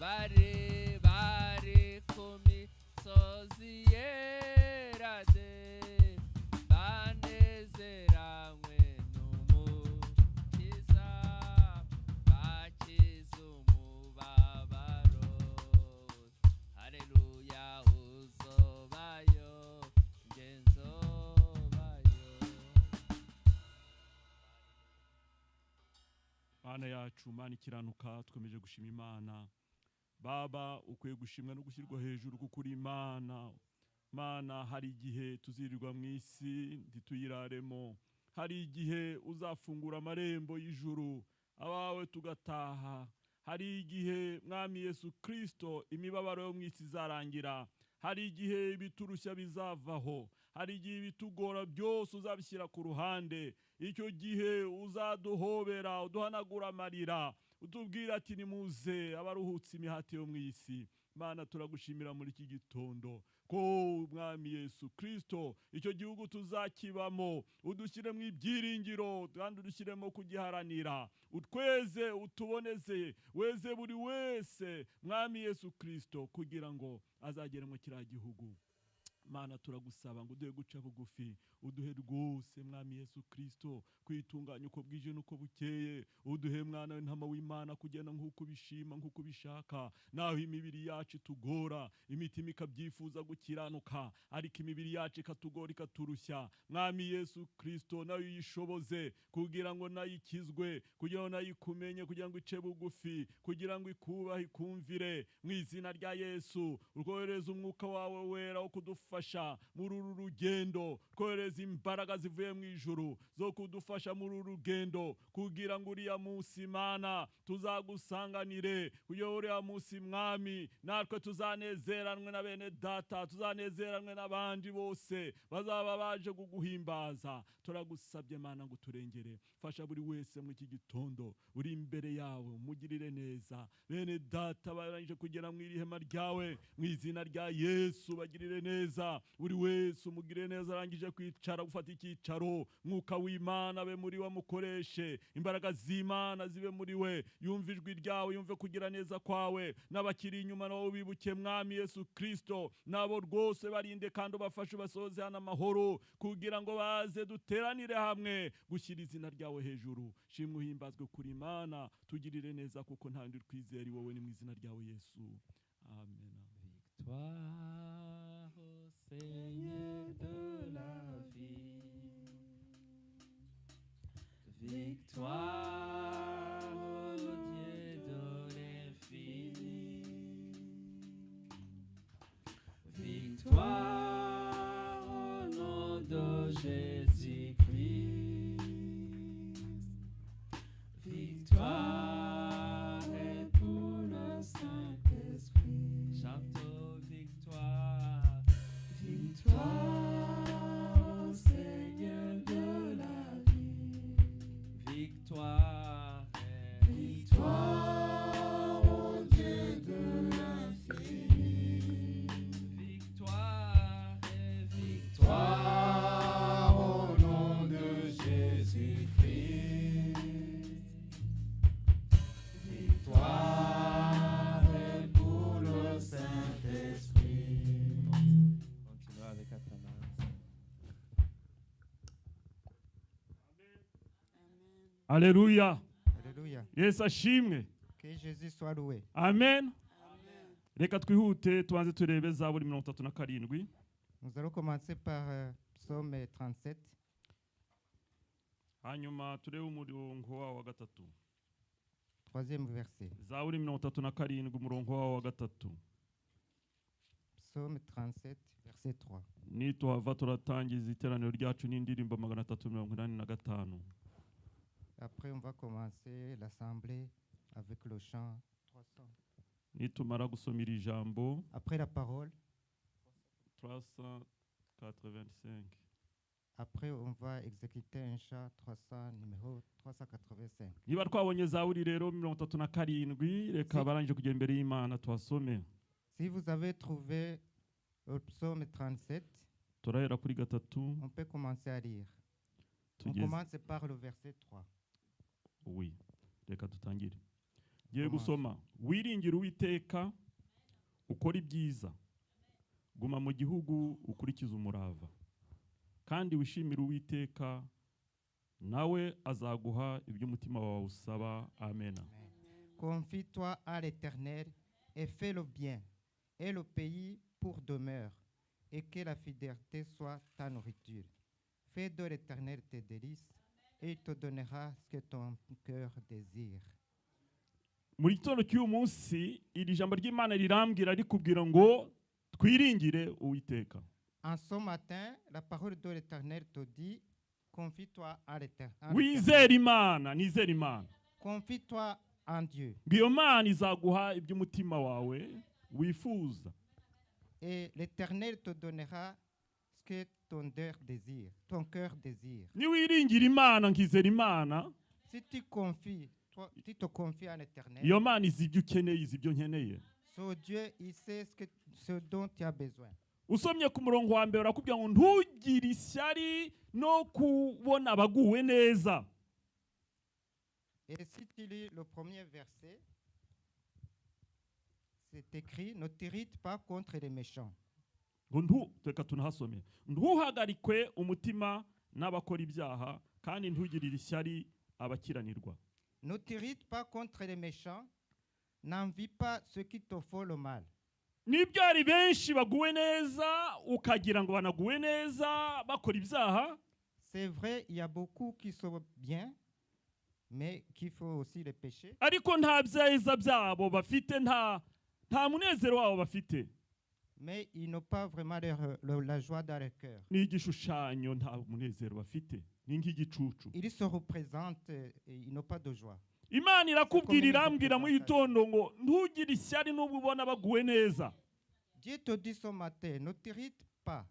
bari bari ku misozi yera de banezeranywe n'umukiza bakize umubabaro haleluya uzobayo ngenzobayo. Mana yacu, Mana ikiranuka, twemeje gushima Imana. Baba ukwiye gushimwa no gushyirwa hejuru kuko uri Imana. Mana, hari igihe tuzirirwa mu isi ntituyiraremo, hari igihe uzafungura amarembo y'ijuru abawe tugataha, hari igihe Mwami Yesu Kristo imibabaro yo mu isi izarangira, hari igihe ibiturushya bizavaho, hari igihe ibitugora byose uzabishyira ku ruhande. Icyo gihe uzaduhobera uduhanagura amarira utubwira ati nimuze abaruhutse imihati yo mu isi. Mana, turagushimira muri iki gitondo ko Mwami Yesu Kristo icyo gihugu tuzakibamo udushyiremo ibyiringiro kandi udushyiremo kugiharanira, utweze utuboneze weze buri wese Mwami Yesu Kristo kugira ngo azagere mu kiriya gihugu. Mana, turagusaba ngo uduhe guca bugufi, uduhe rwose Mwami Yesu Kristo kwitunganya uko bwije nuko bukeye, uduhe Mwana w'intama w'Imana kugenda nk'uko ubishima nk'uko ubishaka. Naho imibiri yacu tugora, imitima ikabyifuza gukiranuka, ariko imibiri yacu ikatugora ikaturushya, Mwami Yesu Kristo nawe uyishoboze kugira ngo nayikizwe, kugira ngo nayikumenye, kugira ngo ice bugufi, kugira ngo ikubahe ikumvire. Mu izina rya Yesu urwohereza umwuka wawe wera wo kudufasha muri uru rugendo, twohereza imbaraga zivuye mu ijuru zo kudufasha muri uru rugendo, kugira ngo uriya munsi Mana tuzagusanganire, kugira uriya munsi Mwami natwe tuzanezeranwe na bene data, tuzanezeranwe n'abandi bose bazaba baje kuguhimbaza. Turagusabye Mana ngo turengere, fasha buri wese mu iki gitondo uri imbere yawe, umugirire neza. Bene data barangije kugera mu ihema ryawe, mu izina rya Yesu bagirire neza, buri wese umugire neza. Arangije kwicara gufata icyicaro, Mwuka w'Imana be muri we mukoreshe, imbaraga z'Imana zibe muri we, yumve ijwi ryawe, yumve kugira neza kwawe. N'abakiri inyuma nabo bibuke Mwami Yesu Kristo, nabo rwose barinde kandi ubafashe basoze hano amahoro, kugira ngo baze duteranire hamwe gushyira izina ryawe hejuru. Shimwe uhimbazwe kuri Imana, tugirire neza kuko nta ndi twizera wowe, ni mu izina ryawe Yesu, amen. Victoire au Seigneur de la vie, victoire au Dieu de l'infini, victoire au nom de Jésus-Christ, victoire est pour le Saint-Esprit. Chantons victoire, victoire au Seigneur de la vie, victoire, victoire au Dieu de l'infini, victoire, victoire au nom de Jésus-Christ, victoire est pour le Saint-Esprit. Continuons avec Athanase. Alléluia. Alléluia. Yesu ashimwe. Que Jésus soit loué. Amen. Reka twihute tubanze turebe Zaburi 37. Nous allons commencer par Psaume 37. Hanyuma turebe umurongo wa gatatu. Troisième verset. Zaburi 37 umurongo wa gatatu. Psaume 37, verset 3. Nituhava turatangiza iteraniro ryacu n'indirimbo 385. Après, on va commencer l'assemblée avec le chant 300. Nitumara gusomira ijambo Après la parole, 385. après, on va exécuter un chant 300, numéro 385. Niba twabonye Zaburi rero 37, reka barangije kugera imbere y'Imana tuhasome. Si vous avez trouvé le psaume 37, Turahera kuri gatatu. on peut commencer à lire. On Tugeze. commence par le verset 3. Oui. Reka tutangire. Ngiye gusoma wiringira Uwiteka ukora ibyiza guma mu gihugu ukurikiza umurava kandi wishimira Uwiteka nawe azaguha iby'umutima wawe usaba. Amen. Confie-toi à l'Éternel et fais le bien, et le pays pour demeure, et que la fidélité soit ta nourriture. Fais de l'Éternel tes délices, et il te donnera ce que ton cœur désire. Muri gitondo cy'uyu munsi iri jambo ry'Imana rirambwira rikubwira ngo twiringire Uwiteka. En ce matin, la parole de l'Éternel te dit, confie-toi à l'Éternel. Wizere Imana, nizere Imana. Confie-toi en Dieu. Ngiyo Mana izaguha iby'umutima wawe wifuza. Et l'Éternel te donnera ce que ton cœur désire. Ton cœur désire. Ni wiringira Imana nkizera Imana, Si tu confies, tu te confies à l'Éternel, iyo Mana izi ibyo ukeneye, izi ibyo nkeneye. so Dieu, il sait ce dont tu as besoin. Usomye ku murongo wa mbere urakubwira ngo ntugire ishyari no kubona abaguwe neza. Et si tu lis le premier verset, c'est écrit, ne t'irrite pas contre les méchants. Ngo reka tunahasome. Ntuhagarikwe umutima n'abakora ibyaha kandi ntugirire ishyari abakiranirwa. Ne t'irrite pas contre les méchants, n'envie pas ceux qui te font le mal. Nibyo ari benshi baguwe neza ukagira ngo banaguwe neza bakora ibyaha. C'est vrai, il y a beaucoup qui sont bien, mais qu'il faut aussi les péchés. Ariko nta byiza byabo bafite, nta munezero wabo bafite. Mais ils n'ont pas vraiment la joie dans leur cœur. Ni igishushanyo, nta munezero bafite, ni nk'igicucu. Ils se représentent et ils n'ont pas de joie. Imana irakubwira irambwira mu gitondo ngo ntugire ishyari n'ubwo ubona baguwe neza. Dieu te dit ce matin, ne t'irrite pas.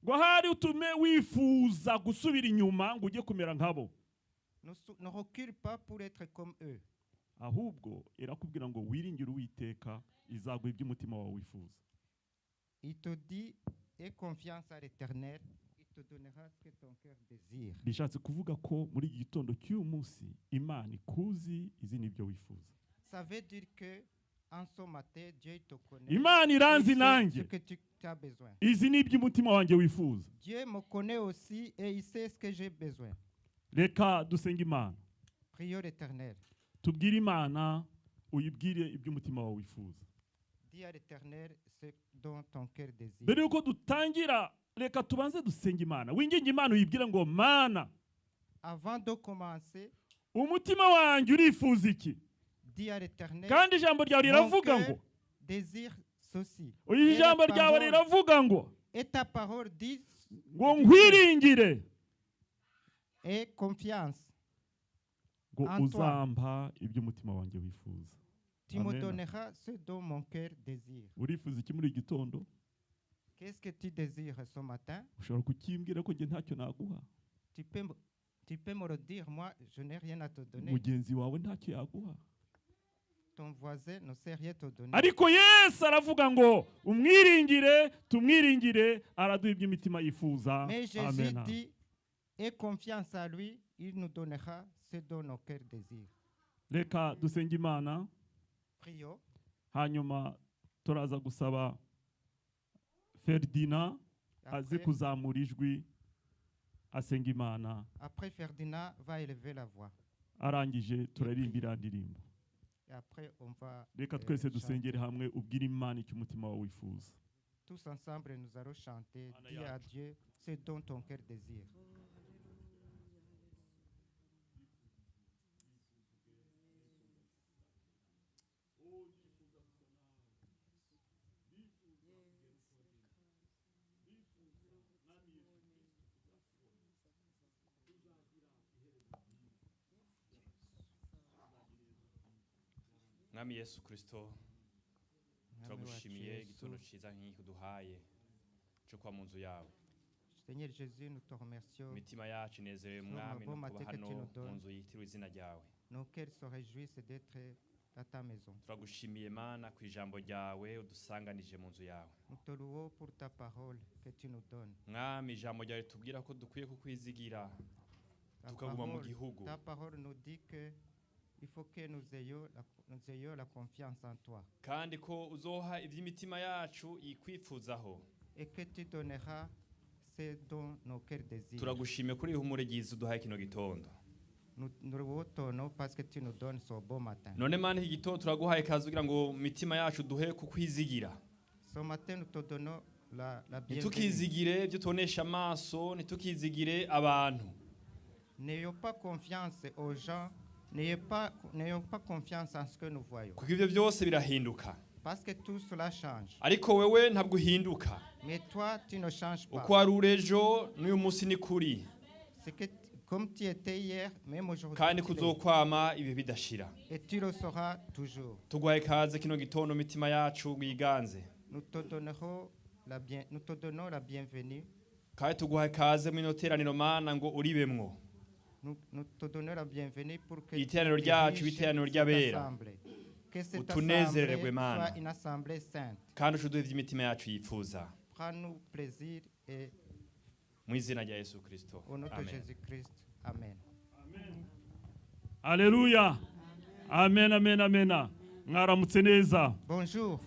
Ngo hari utume wifuza gusubira inyuma ngo ujye kumera nkabo. Ne recule pas pour être comme eux. Ahubwo irakubwira ngo wiringire Uwiteka izaguha iby'umutima wawe wifuza. Il te dit, aie confiance à l'Éternel, il te donnera ce que ton cœur désire. Bishatse kuvuga ko muri iki gitondo cy'uyu munsi Imana ikuzi izi nibyo wifuza. Ça veut dire que en ce matin, Dieu te connaît. Imana iranzi Il sait nanjye. ce que tu as besoin. Izi ni iby'umutima wanjye wifuza. Dieu me connaît aussi et il sait ce que j'ai besoin. Reka dusenge Imana. Prions l'Éternel. Tubwire Imana uyibwire iby'umutima wawe wifuza. Dis à l'Éternel ce dont ton cœur désire. Mbere yuko dutangira reka tubanze dusenge Imana. Winginge Imana uyibwire ngo Mana, Avant de commencer, umutima wanjye urifuza iki? dis à l'Éternel, Kandi ijambo ryawe mon riravuga cœur ngo désire ceci. uyu ijambo ryawe riravuga ngo Et ta parole dit ngo nkwiringire et confiance. ngo En toi. uzampa iby'umutima wanjye wifuza. Tu me Amen. donneras ce dont mon cœur désire. Urifuza iki muri iki gitondo? Qu'est-ce que tu désires ce matin? Ushobora kukimbwira ko njye ntacyo naguha. Tu peux me le dire, moi, je n'ai rien à te donner. Mugenzi wawe ntacyo yaguha. Ton voisin ne sait rien te donner. Ariko Yesu aravuga ngo umwiringire, tumwiringire, araduha iby'imitima yifuza. Mais Jésus Amen. dit, aie confiance à lui, il nous donnera ce dont nos cœurs désirent. Reka dusenge Imana, Prions. hanyuma turaza gusaba Ferdinand aze Après, kuzamura ijwi asenga Imana. après, Ferdinand va élever la voix. Arangije turaririmba ndirimbo. Et après, on va Reka twese chanter. dusengere hamwe ubwire Imana icyo umutima wawe wifuza. Tous ensemble, nous allons chanter. Dis à Dieu ce dont ton cœur désire. Mwami Yesu Kristo turagushimiye igitondo cyiza nk'iki uduhaye cyo kwa mu nzu yawe. Seigneur Jésus, nous te remercions. Imitima yacu inezerewe mwami no kuba hano mu nzu yitiriwe izina ryawe. Nos cœurs se réjouissent d'être dans ta maison. Turagushimiye Mana ku ijambo ryawe udusanganije mu nzu yawe. Nous te louons pour ta parole que tu nous donnes. Mwami ijambo ryawe tubwira ko dukwiye kukwizigira tukaguma mu gihugu. Ta parole nous dit que il faut que nous ayons la confiance en toi. kandi ko uzoha iby'imitima yacu ikwifuzaho. Et que tu donneras ce dont nos cœurs désirent. Turagushimiye kuri ihumure ryiza uduhaye kino gitondo. Nous retenons parce que tu nous donnes ce beau matin. None mana iki gitondo turaguhaye kazi kugira ngo mitima yacu duhe kukwizigira. Ce matin nous te donnons la bienvenue. Nitukizigire byo tonesha amaso, nitukizigire abantu. N'ayons pas confiance aux gens, n'ayons pas confiance en ce que nous voyons. Kuko ibyo byose birahinduka. Parce que tout cela change. Ariko wewe ntabwo uhinduka. Mais toi tu ne changes pas. Uko ari urejo n'uyu munsi ni kuri. C'est que comme tu étais hier, même aujourd'hui. Kandi kuzokwama ibi bidashira. Et tu le seras toujours. Tugwaye kaze kino gitondo mitima yacu wiganze. Nous te donnons la bienvenue. Kandi tugwaye kaze mu inoteraniro mana ngo uribemwo. Nous te donnons la bienvenue pour que iteraniro ryacu biteraniro ry'abera. Que cette utunezererwe assemblée mana. soit une assemblée sainte. Kandi ushuduhe iby'imitima yacu yifuza. Prends-nous plaisir et mu izina rya Yesu Kristo. Au nom de Jésus-Christ. Amen. Alléluia. Amen, amen, amen. Mwaramutse neza. Bonjour.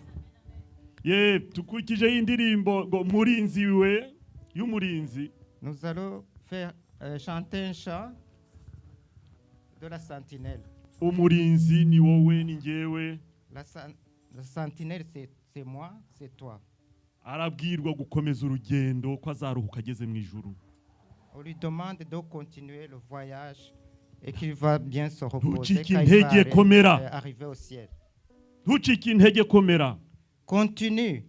Ye, tukukije y'indirimbo ngo murinzi we y'umurinzi. Nous allons faire chanter un chant de la sentinelle. Umurinzi ni wowe ni ngewe. La sentinelle c'est moi, c'est toi. Arabwirwa gukomeza urugendo ko azaruhuka ageze mu ijuru. On lui demande de continuer le voyage et qu'il va bien se reposer quand il va arriver au ciel. Ntucike intege komera. Continue.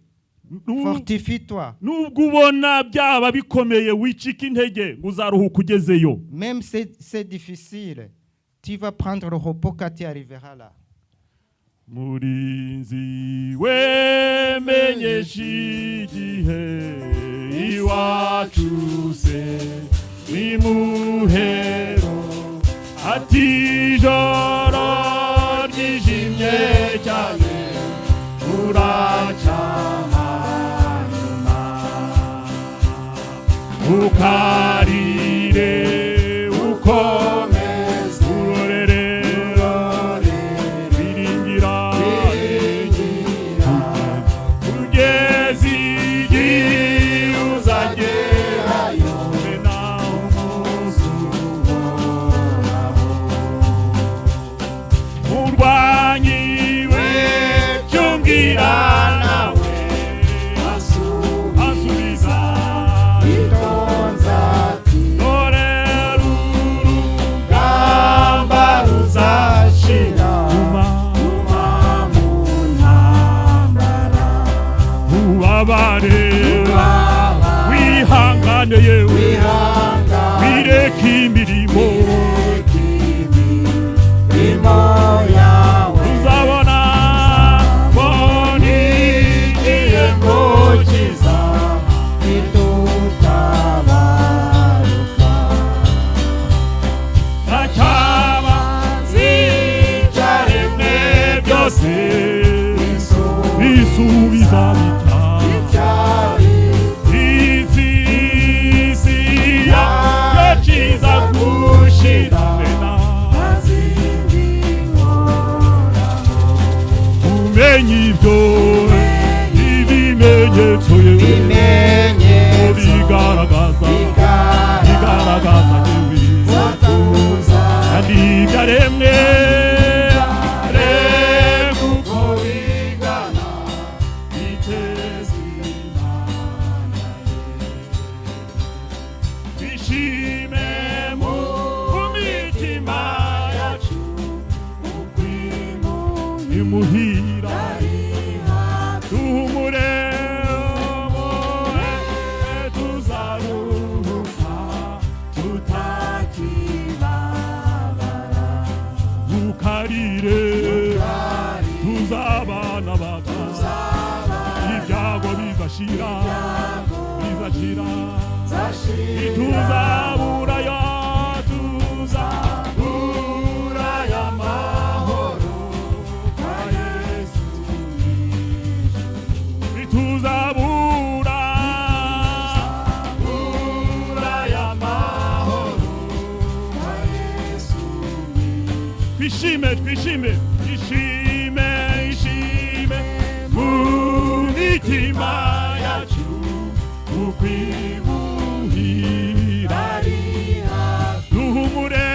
Fortifie-toi. Nubwo ubona byaba bikomeye wicika intege uzaruhuka ugezeyo. Même c'est difficile, tu vas prendre le repos quand tu arriveras là. Murinzi wemenyesha igihe iwacu se nimuhero ati joro ryijimye cyane uracahanyuma ukarire ukomeze urorere biringira kugeza igihe uzagerayo nawe umunsi uhoraho murwanyi we cyumbwira nawe asubiza Itonza dore urugamba ruzashira mu ntambara ubabare wihangane yewe wireke imirimo yawe uzabona boni igihembo cyiza itutabaruka ntacyaba zicaremwe byose bisubiza isi yawe cyiza gushira umenye ibyo ibimenyetso yewe bigaragaza yewe kandi ibyaremwe kuko bigana biteza Imana bishime mu mitima yacu imuhira duhumure tuzaruhuka tutakibabara dukarire tuzabana bato ibyago bizashira tuzaburayo amahoro kwa Yesu tuzabura amahoro kwa Yesu twishime twishime ishime ishime mu mitima yacu ukwibuhira duhumure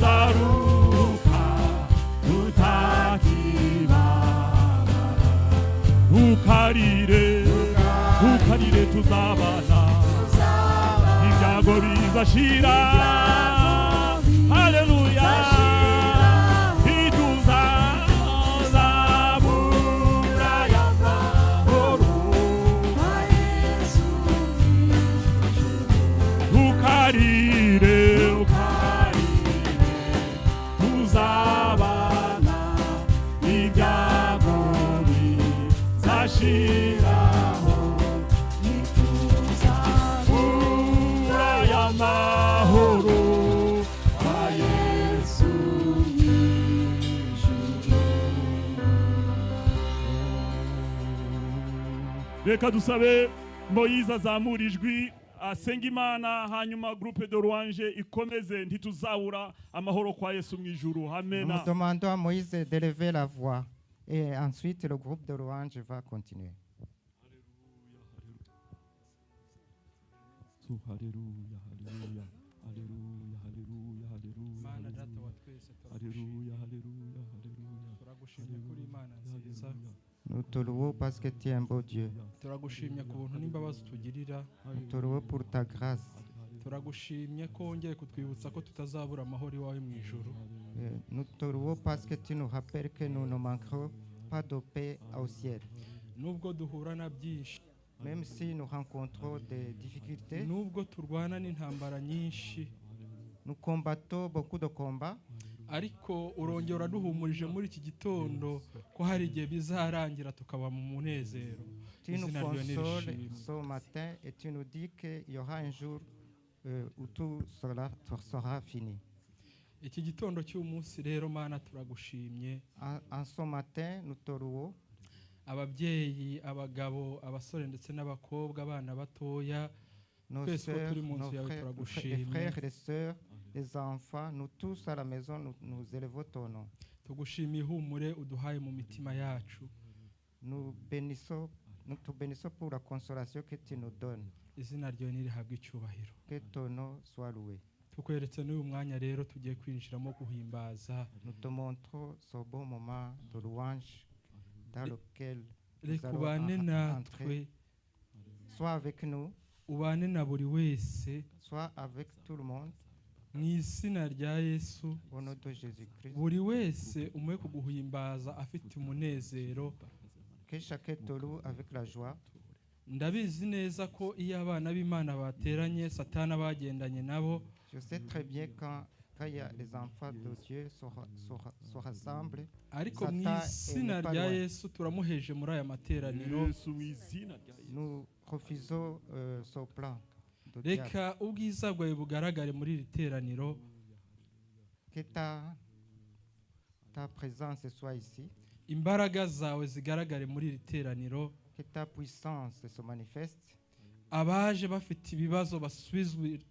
ntituzaruka tutakibabara ukarire tuzabana ibyago bizashira haleluya ntituzabura y'amahoro ukarire tuzabana ibyago bizashiraho ntituzabura y'amahoro kwa Yesu reka dusabe Moyize azamura ijwi asenga Imana hanyuma groupe de louange ikomeze ntituzabura amahoro kwa Yesu mu ijuru amen. Nous demandons à Moïse de lever la voix et ensuite le groupe de louange va continuer. Haleluya haleluya haleluya haleluya haleluya Mana data wa twese haleluya haleluya haleluya turagushimye kuri Imana nziza Nous te louons parce que tu es un beau Dieu. turagushimye ku buntu n'imbabazi tugirira Nous te louons pour ta grâce. turagushimye ko wongeye kutwibutsa ko tutazabura amahoro iwawe mu ijuru Nous te louons parce que tu nous rappelles que nous ne manquerons pas de paix au ciel. nubwo duhura na byinshi Même si nous rencontrons des difficultés, nubwo turwana n'intambara nyinshi nous combattons beaucoup de combats, ariko urongera uraduhumurije muri iki gitondo ko hari igihe bizarangira tukaba mu munezero. tu nous Izina ryawe consoles nirishimwe. ce matin et tu nous dis qu'il y aura un jour où tout sera fini. Iki gitondo cy'umunsi rero Mana turagushimye, En ce matin, nous te louons. ababyeyi, abagabo, abasore ndetse n'abakobwa, abana batoya, Nos twese ko sœurs, turi mu nos nzu yawe frères, les turagushimye. frères et les sœurs, les enfants, nous tous à la maison, nous élevons ton nom. Tugushimiye ihumure uduhaye mu mitima yacu. Nous te bénissons pour la consolation que tu nous donnes. Izina ryawe nirihabwe icyubahiro. Que ton nom soit loué. Tukweretse n'uyu mwanya rero tugiye kwinjiramo guhimbaza. Nous te montrons ce bon moment de louange dans lequel nous Reka allons ubane entrer. natwe, Sois avec nous, ubane na buri wese, sois avec tout le monde, mu izina rya Yesu. au nom de Jésus-Christ. Buri wese umuhe kuguhimbaza afite umunezero. Que chacun te loue avec la joie. Ndabizi neza ko iyo abana b'Imana bateranye Satana bagendanye nabo. Je sais très bien quand il y a les enfants de Dieu se rassemblent. Ariko mu Satan izina n'est pas rya loin. Yesu turamuheje muri aya materaniro. Yesu mu izina rya Yesu. Nous refusons ce plan de diable. Reka ubwiza bwawe bugaragare muri iri teraniro. Que ta présence soit ici. Imbaraga zawe zigaragare muri iri teraniro. Que ta puissance se manifeste. Abaje bafite ibibazo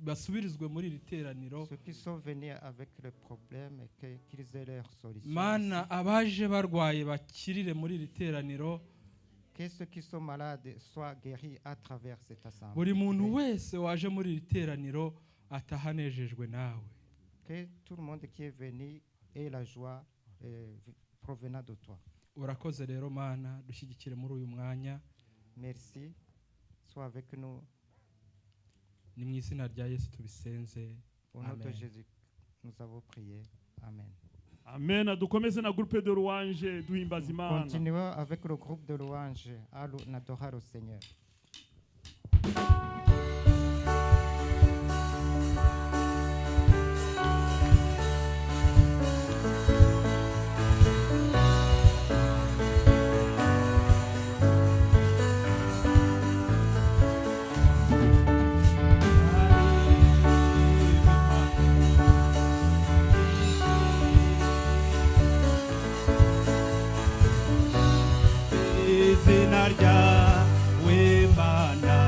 basubirizwe muri iri teraniro. Ceux qui sont venus avec le problème et qu'ils aient leur solution. Mana, abaje barwaye bakirire muri iri teraniro. Que ceux qui sont malades soient guéris à travers cette assemblée. Buri muntu wese waje muri iri teraniro atahanejejwe nawe. Que tout le monde qui est venu ait la joie provenant de toi. Urakoze rero Mana, dushyigikire muri uyu mwanya. Merci. Sois avec nous. Ni mu izina rya Yesu tubisenze. Au nom de Amen. Jésus, nous avons prié. Amen. Amen. Dukomeze na groupe de louange duhimbaza Imana. Continuons avec le groupe de louanges à adorer au Seigneur. Izina ryawe Mana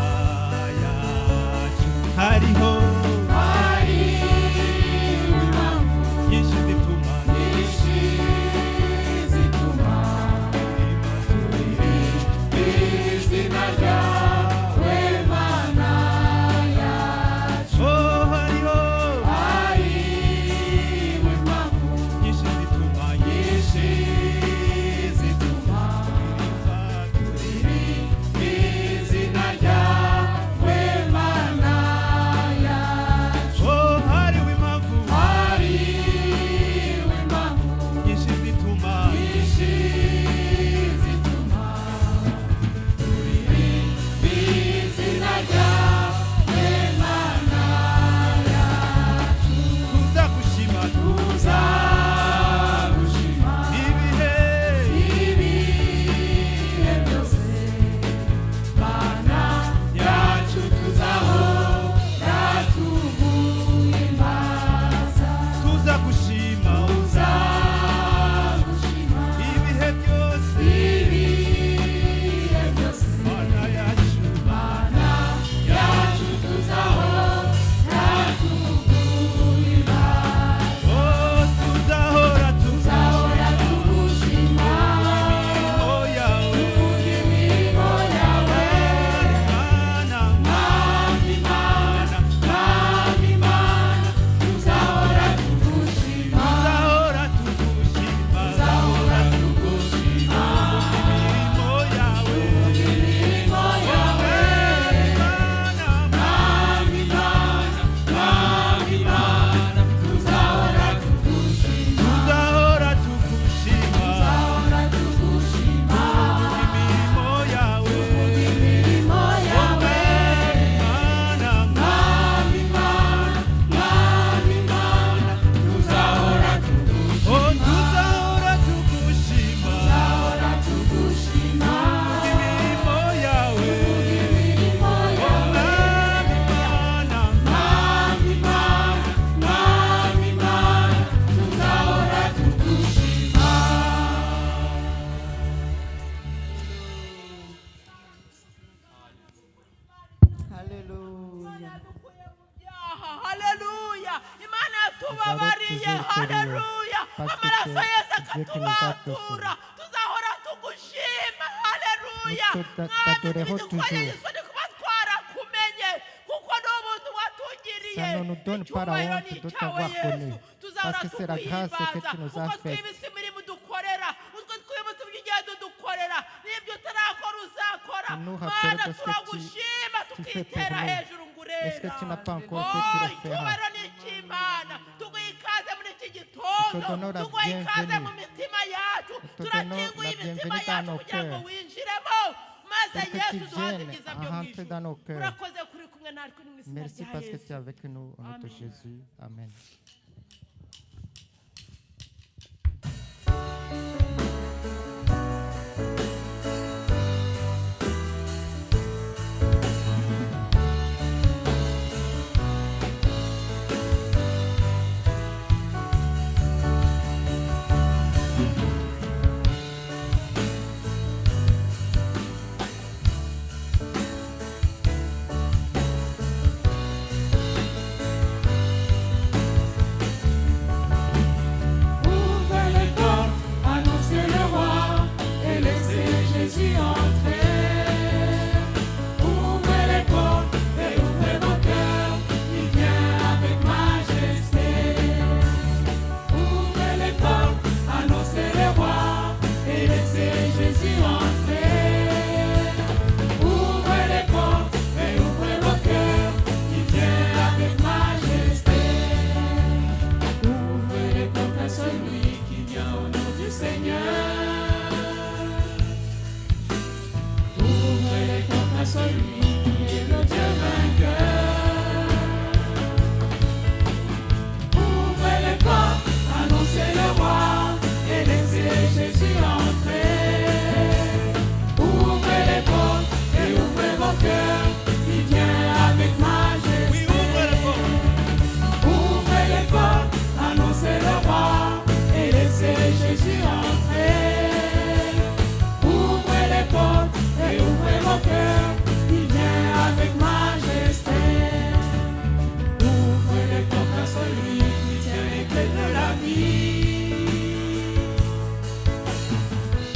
Dieu qui nous a fait tuzatura sauver. tuzahora tugushima haleluya Nous t'adorerons toujours. isoni kuba twarakumenye kuko n'ubuntu watugiriye Ça ne nous donne pas la icyubahiro honte ni de icyawe t'avoir connu, yesu tuzahora parce que c'est la grâce que tuguhimbaza tu nous as kuko faite. twibutse imirimo dukorera utwo twibutse iby'ingendo dukorera n'ibyo utarakora uzakora Nous nous rappelle mana de ce que turagushima tu fais pour tukitera nous. hejuru ngo urera Est-ce que tu n'as pas encore fait, tu le feras. icyubahiro ni icy'imana tuguha ikaze muri iki gitondo Nous te donnons la tuguha ikaze bienvenue. mu mitima yacu Nous te donnons turakinguye la imitima bienvenue dans yacu nos kugira ngo cœurs. winjiremo maze Pour que yesu tu duhaze viennes ibyiza à byo mu rentrer ijuru dans nos cœurs. urakoze kuri kumwe natwe mu izina Merci rya parce que tu es yesu avec nous au nom de Amen. Jésus. Amen. Ouvrez les portes, annoncez le roi et laissez Jésus entrer. Ouvrez les portes et ouvrez vos cœurs, il vient avec majesté. Ouvrez les portes, annoncez le roi et laissez Jésus entrer. Ouvrez les portes et ouvrez vos cœurs, il vient avec majesté. Ouvrez les portes à celui qui vient au nom du Seigneur. Ouvrez les portes à celui qui est le Dieu vainqueur. Ouvrez les portes, annoncez le roi et laissez Jésus entrer. Ouvrez les portes et ouvrez vos cœurs, il vient avec majesté. Ouvrez les portes, annoncez le roi et laissez Jésus entrer. Ouvrez les portes et ouvrez vos cœurs, il vient avec majesté. Ouvrez les portes à celui qui tient les clés de la vie.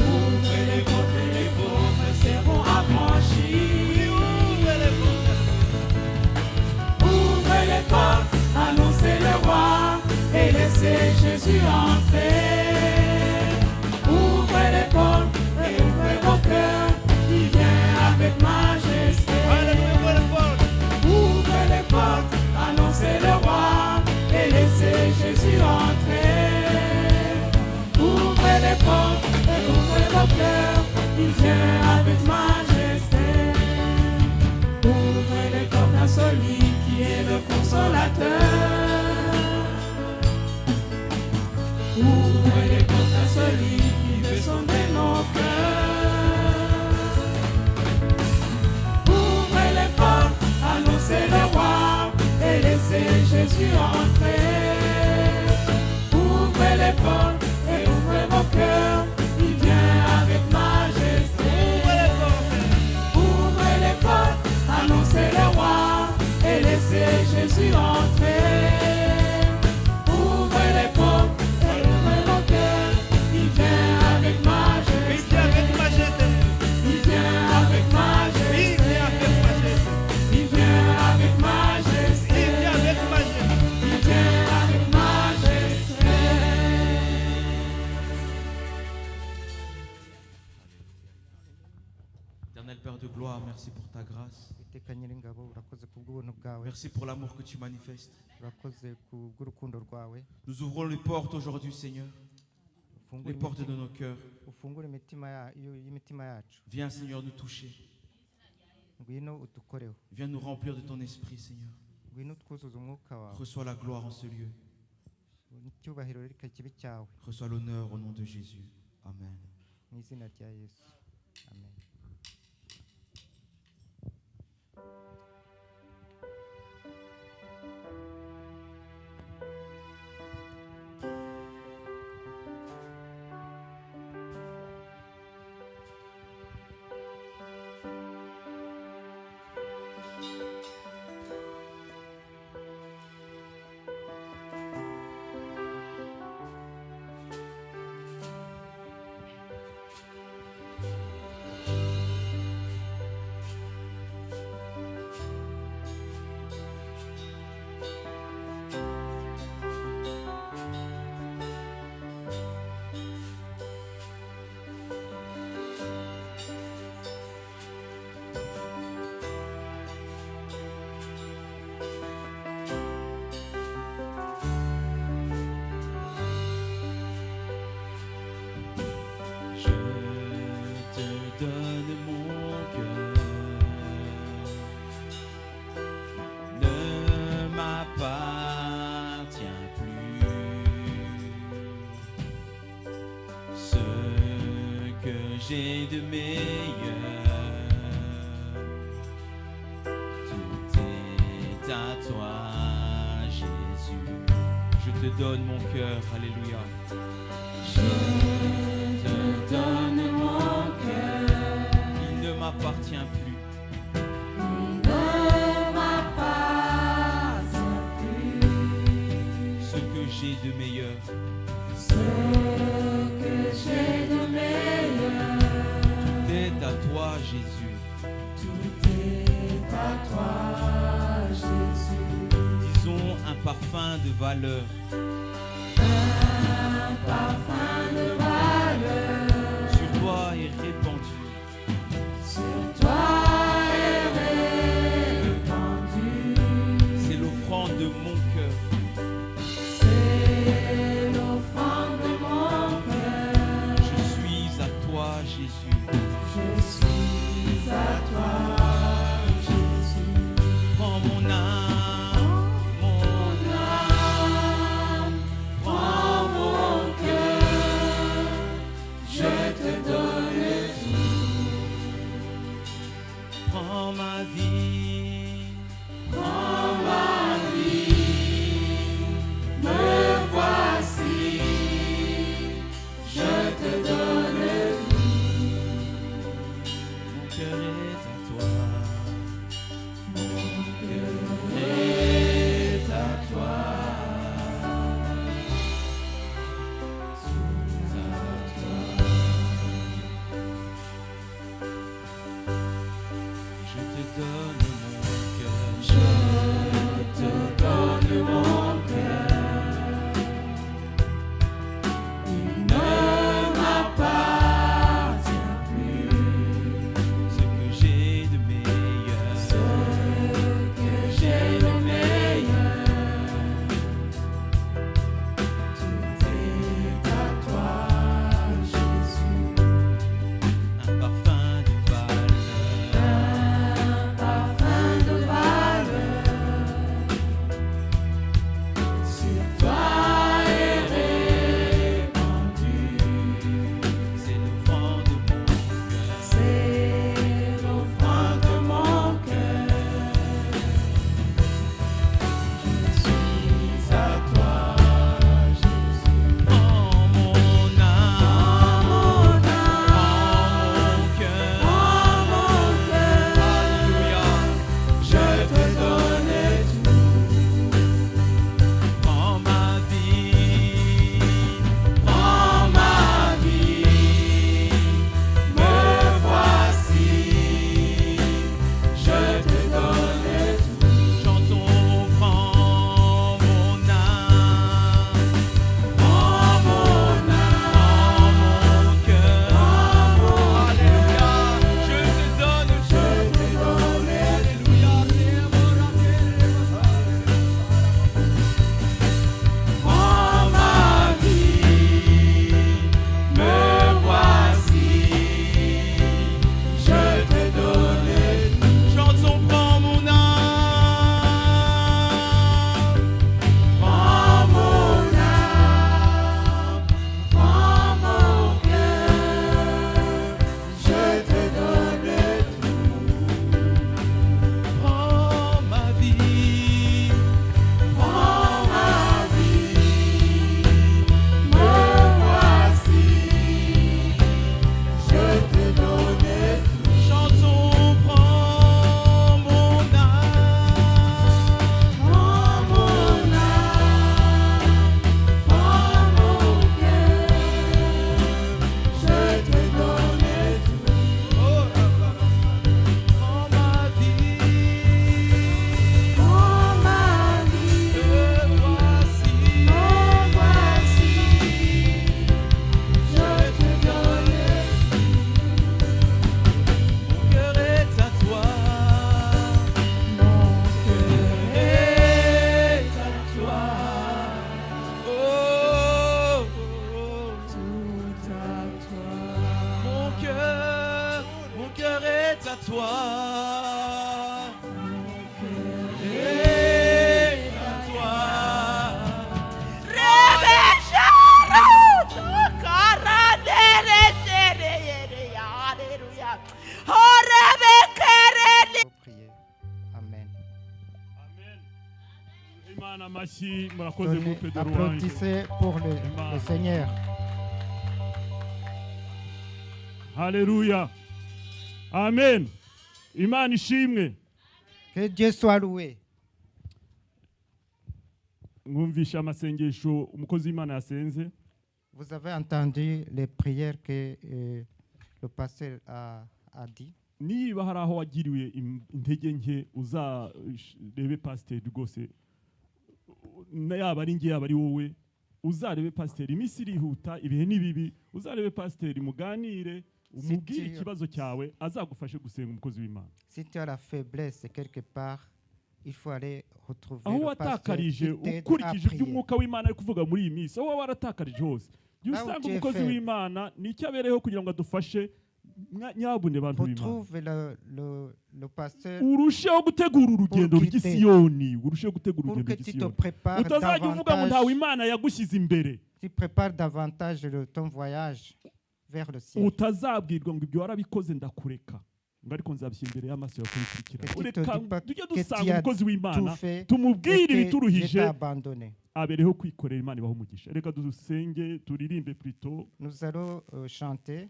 Ouvrez les portes et les pauvres seront affranchis. Ouvrez les portes, annoncez le roi et laissez Jésus entrer. Ouvrez les portes et ouvrez vos cœurs, il vient avec majesté. Ouvrez les portes, annoncez le roi et laissez Jésus entrer. Ouvrez les portes et ouvrez vos cœurs, il vient avec majesté. Ouvrez les portes à celui qui est le consolateur. Ouvrez les portes à celui qui veut sonder nos cœurs. Ouvrez les portes, annoncez le roi et laissez Jésus entrer. Ouvrez les portes et ouvrez vos cœurs, il vient avec majesté. Ouvrez les portes, annoncez le roi et laissez Jésus entrer. Ouvrez les portes et ouvrez vos cœurs, il vient avec majesté. Il vient avec majesté. Il vient avec majesté. Il vient avec majesté. Éternel Père de gloire, merci pour ta grâce. Iteka Nyiringabo, urakoze kubw'ubuntu bwawe, Merci pour l'amour que tu manifestes. urakoze kubw'urukundo rwawe. Nous ouvrons les portes aujourd'hui, Seigneur, Ufungure les portes de imitima- nos cœurs. ufungure y'imitima yacu. Viens, Seigneur, nous toucher. Ngwino udukoreho. Viens nous remplir de ton esprit, Seigneur. Ngwino utwuzuze umwuka wawe. Reçois la gloire en ce lieu. Icyubahiro reka kibe cyawe. Reçois l'honneur au nom de Jésus. Amen. Mu izina rya Yesu. Amen. j'ai de meilleur. Tout est à toi, Jésus. Je te donne mon cœur, alléluia. Je te donne mon cœur. Il ne m'appartient plus. Il ne m'appartient plus. Ce que j'ai de meilleur. Ce que j'ai de meilleur. Tout est à toi, Jésus. Tout est à toi, Jésus. Disons un parfum de valeur. Un parfum de valeur. Sur toi est répandu. Sur toi est répandu. C'est l'offrande de mon cœur. C'est l'offrande de mon cœur. Je suis à toi, Jésus. Je suis à toi, Jésus. Prends mon âme, Prends mon cœur. Je te donne tout. prends ma vie. Prends ma vie. Me voici. Je te donne tout. Mon cœur est à toi. Mon cœur est à toi. Tout à toi. Je te donne mon cœur. Je te donne mon cœur. Il ne m'appartient plus. Ce que j'ai de meilleur. Ce que j'ai de meilleur. Tout est à toi, Jésus. Un parfum de valeur. Un parfum de valeur. Sur toi est répandu. C'est l'offrande de mon cœur. C'est l'offrande de mon cœur. Je suis à toi, Jésus. Prends mon âme. Prends mon cœur. Alléluia. Je te donne tout. Prends ma vie. Prends ma vie. Me voici. Je te donne tout. Chantons, prends mon âme. Prends mon Prends mon cœur. Alléluia. Je te donne Je te donne Prends ma vie, me voici. Je te donne tout. Chantons, prends mon âme. Prends mon âme, prends mon cœur. Je te donne tout. Prends ma vie. Prends ma vie, me voici. Je te donne tout. Chantons, prends mon âme. Prends mon âme, prends mon cœur. Je te donne tout. Oh, prends ma vie. Prends ma vie, Me voici. me voici. Je te donne Mon cœur est à toi. mon cœur est à toi. Oh, Tout à toi. mon cœur est à toi. Mon cœur Est à toi. Rebeshara, tokaranere, shere, yere, ya. amashyi murakoze groupe de louange. Applaudissez pour le Seigneur. Haleluya. Amen. Imana ishimwe. Que Dieu soit loué. Mwumvisha amasengesho umukozi w'Imana yasenze. Vous avez entendu les prières que le pasteur a dit. Niba hari aho wagiriwe intege nke uzarebe pasteur rwose yaba ari ngiye yaba ari wowe uzarebe pasteur iminsi irihuta ibihe nibibi uzarebe pasteur muganire umubwire ikibazo cyawe azagufashe gusenga umukozi w'Imana. Si tu as la faiblesse quelque part, il faut aller retrouver aho le pasteur watakarije qui t'aide à ukurikije prier. iby'umwuka w'Imana ari kuvuga muri iyi minsi aho waratakarije hose usanga umukozi w'Imana nicyo abereyeho kugira ngo adufashe nyabune bantu b'Imana. Retrouve le pasteur urusheho gutegura urugendo rw'Isiyoni urusheho gutegura urugendo rw'Isiyoni utazajya uvuga ngo ntawe Imana yagushyize imbere. Tu prépares davantage ton voyage vers le ciel. Utazabwirwa ngo ibyo warabikoze ndakureka ngo ariko nzabishyira imbere y'amaso yawe kubikurikira. Ureka tujye dusanga umukozi w'Imana tumubwire ibituruhije abereho kwikorera. Imana ibaho umugisha. Reka dusenge turirimbe plutôt. Nous allons chanter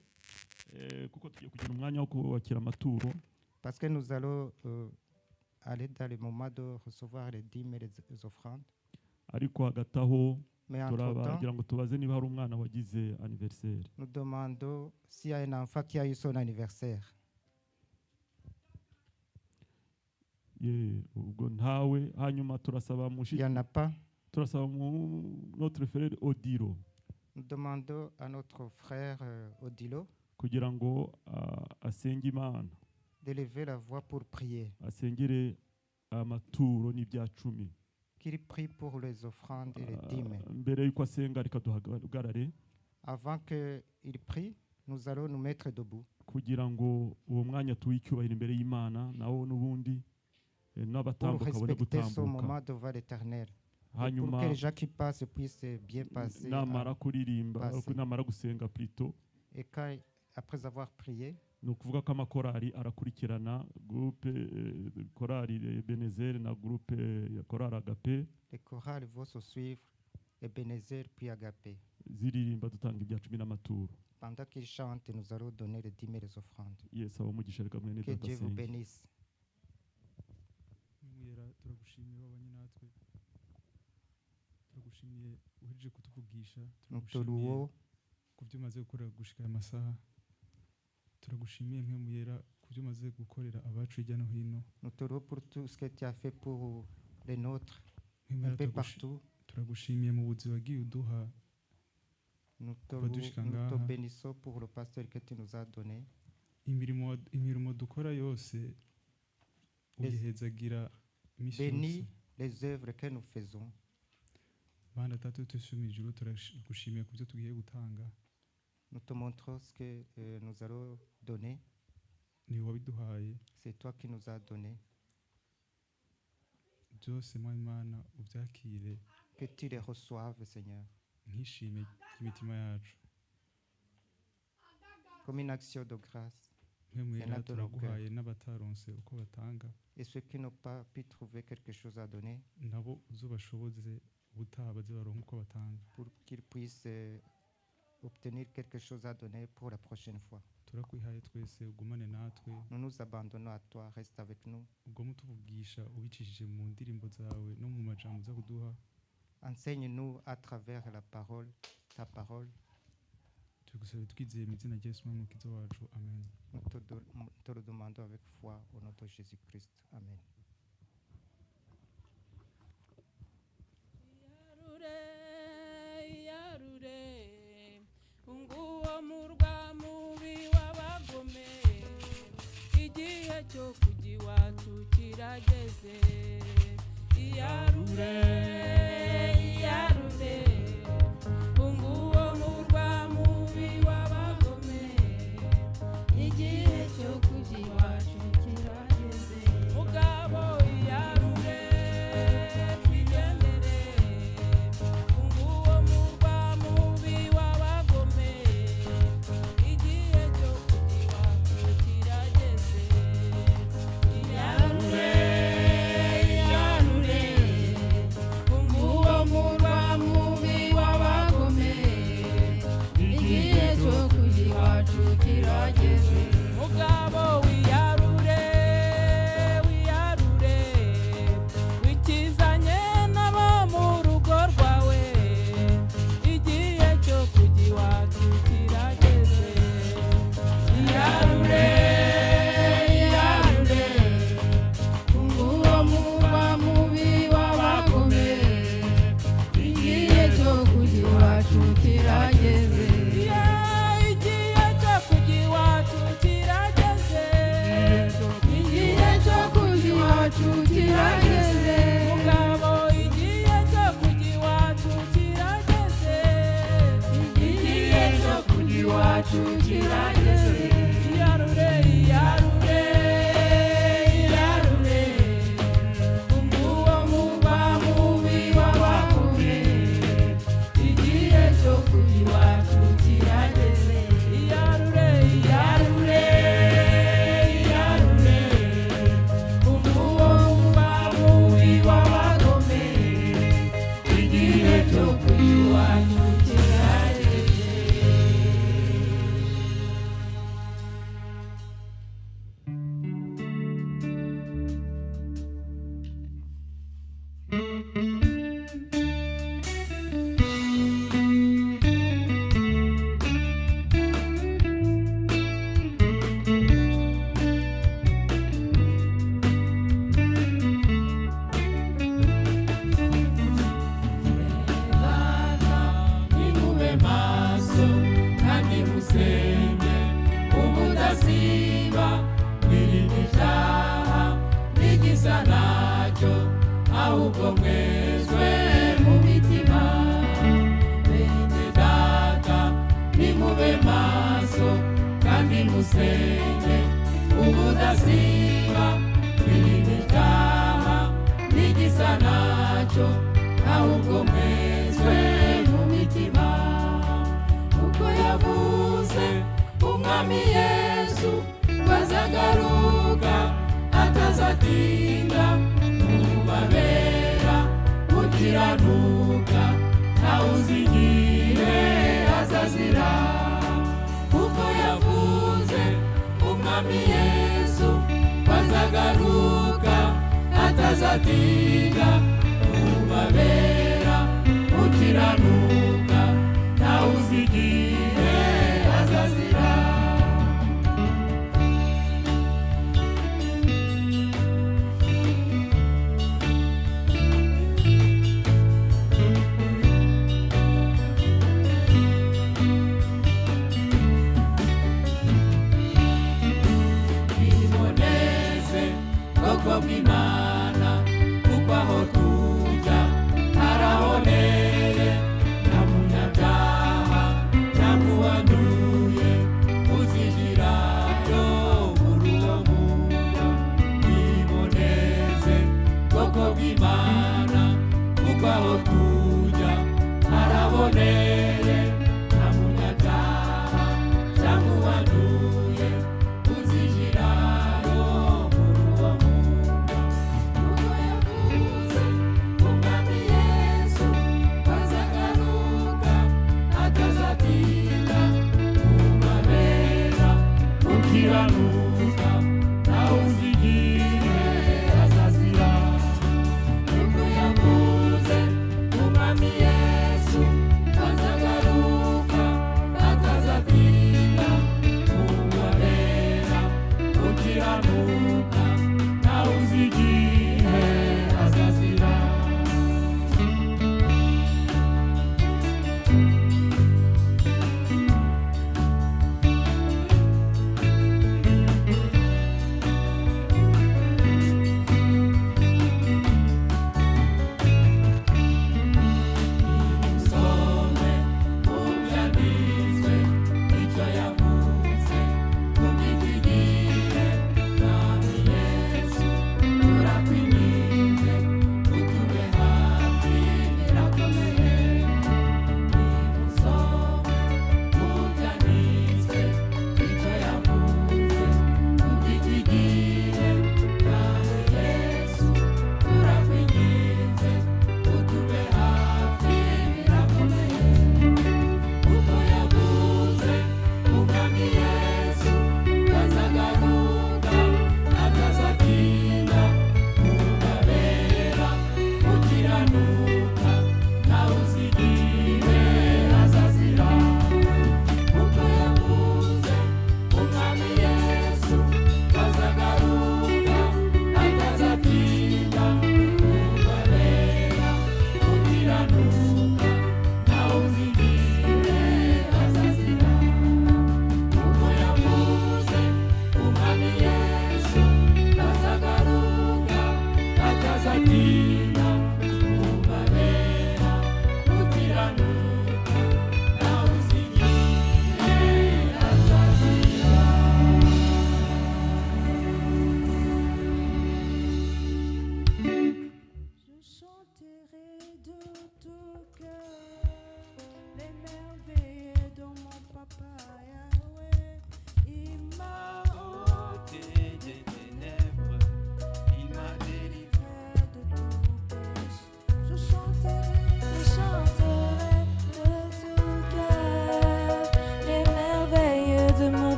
kuko tugiye kugira umwanya wo kubakira amaturo. Parce que nous allons aller dans le moment de recevoir les dîmes et les offrandes. Ariko hagati aho turabagira ngo tubaze niba hari umwana wagize anniversaire. Nous demandons s'il y a un enfant qui a eu son anniversaire. Ubwo ntawe hanyuma turasaba mushi. Il y en a pas. Turasaba notre frère Odilo. Nous demandons à notre frère Odilo kugira ngo asenge Imana. D'élever la voix pour prier. Asengere amaturo n'ibyacumi. Qu'il prie pour les offrandes et les dîmes. Mbere yuko asenga reka duhagarare. Avant qu'il prie, nous allons nous mettre debout. Kugira ngo uwo mwanya tuwicyubahira imbere y'Imana nawo n'ubundi n'abatambuka bone gutambuka. Pour que les gens qui passent puissent bien passer. Namara kuririmba namara gusenga plutôt. Et après avoir prié, no kuvuga ko amakorari arakurikirana groupe korari Ebenezer na groupe ya korari Agape. Les chorales vont se suivre, Ebenezer puis Agape. Ziririmba dutanga ibyacumi n'amaturo. Pendant qu'ils chantent, nous allons donner les dîmes et les offrandes. Yes, abo mugisha reka mwene que Dieu vous bénisse. Turagushimiye kubyo umaze gukora gushika amasaha. Turagushimiye mwe muyera kubyo umaze gukorera abacu hirya no hino. Nous te louons pour tout ce que tu as fait pour les nôtres un peu partout. Turagushimiye mu buzima wagiye uduha. Nous te bénissons pour le pasteur que tu nous as donné. Imirimo dukora yose uyihezagira imisi yose. Bénis les œuvres que nous faisons. Bana tatu tusumi ijuru turagushimiye kubyo tugiye gutanga. Nous te montrons ce que nous allons donner. Ni wabiduhaye. C'est toi qui nous as donné. Byose mu Imana ubyakire. Que tu les reçoives, Seigneur. Nkishime imitima yacu. Comme une action de grâce. Turaguhaye n'abataronse uko batanga. Et ceux qui n'ont pas pu trouver quelque chose à donner. Nabo uzobashoboze ubutaha bazaronka uko batanga. Pour qu'ils puissent obtenir quelque chose à donner pour la prochaine fois. Turakwihaye twese ugumane natwe. Nous nous abandonnons à toi, reste avec nous. Ubwo mutuvugisha ubicishije mu ndirimbo zawe no mu majambo za kuduha. Enseigne-nous à travers la parole, ta parole. Tugusaba twizeye mu izina rya Yesu Mukiza wacu. Amen. Nous te le demandons avec foi au nom de Jésus-Christ. Amen. Unguwo murwa mubi w'abagome, igihe cyo kujya iwacu kirageze. Iyarure, iyarure, unguwo murwa mubi w'abagome, igihe cyo kujya iwacu kirageze. Mugabo iyarure, twigendere, unguwo murwa mubi w'abagome, igihe cyo kujya iwacu kirageze. Iyarure, iyarure, iwacu kirageze. Iyarure, iyarure, iyarure, umuwo muba mubi w'abakomeye, igihe cyo kuja iwacu kirageze. Iyarure, iyarure, iyarure, umuwo muba mubi w'abakomeye, igihe cyo kuja iwacu kirageze. Nimube maso kandi musenge ubudasiba, mwirinde icyaha n'igisa nacyo, ahubwo mwezwe mu mitima. Bene data nimube maso kandi musenge ubudasiba, mwirinde icyaha n'igisa nacyo, ahubwo mwezwe mu mitima. Uko yavuze umwami Yesu bazagaruka atazatinda, mubabera mukiranuka, ntawuzi igihe azazira. Uko yavuze umwami Yesu bazagaruka atazatinda, mubabera mukiranuka, ntawuzi igihe azazira. Iboneze bwoko bw'Imana, kuko aho tuja haraboneye, nta munyabyaha cyangwa uwanduye uzigirayo muri uwo muga. Iboneze bwoko bw'Imana, kuko aho tuja haraboneye, nta munyabyaha cyangwa uwanduye uzigirayo muri uwo muga. Uko yavuze umwami Yesu bazagaruka atazatinda, mubabera mukiranuka, ntawuzi igihe azazira. Uko yavuze umwami Yesu bazagaruka atazatinda, mubabera mukiranuka, ntawuzi igihe azazira.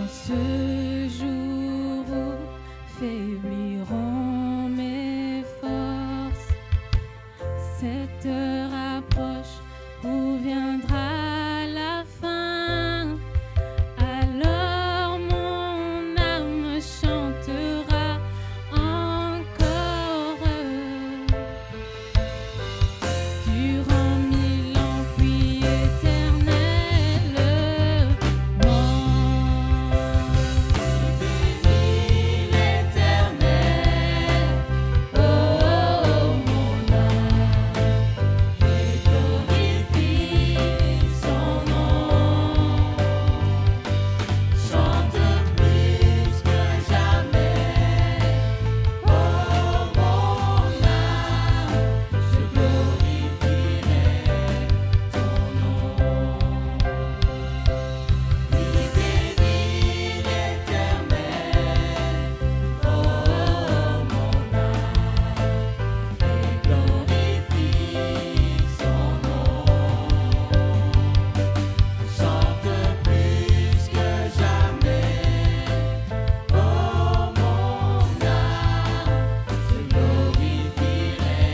ce jour où faibliront mes forces, cette heure approche où viendra la fin. Alors mon âme chantera encore. Durant 1000 ans puis éternellement. Bénis l'Éternel, oh mon âme, et glorifie son nom. Chante plus que jamais, oh mon âme, je glorifierai ton nom. Bénis l'Éternel, oh mon âme, et glorifie son nom. Chante plus que jamais, oh mon âme, je glorifierai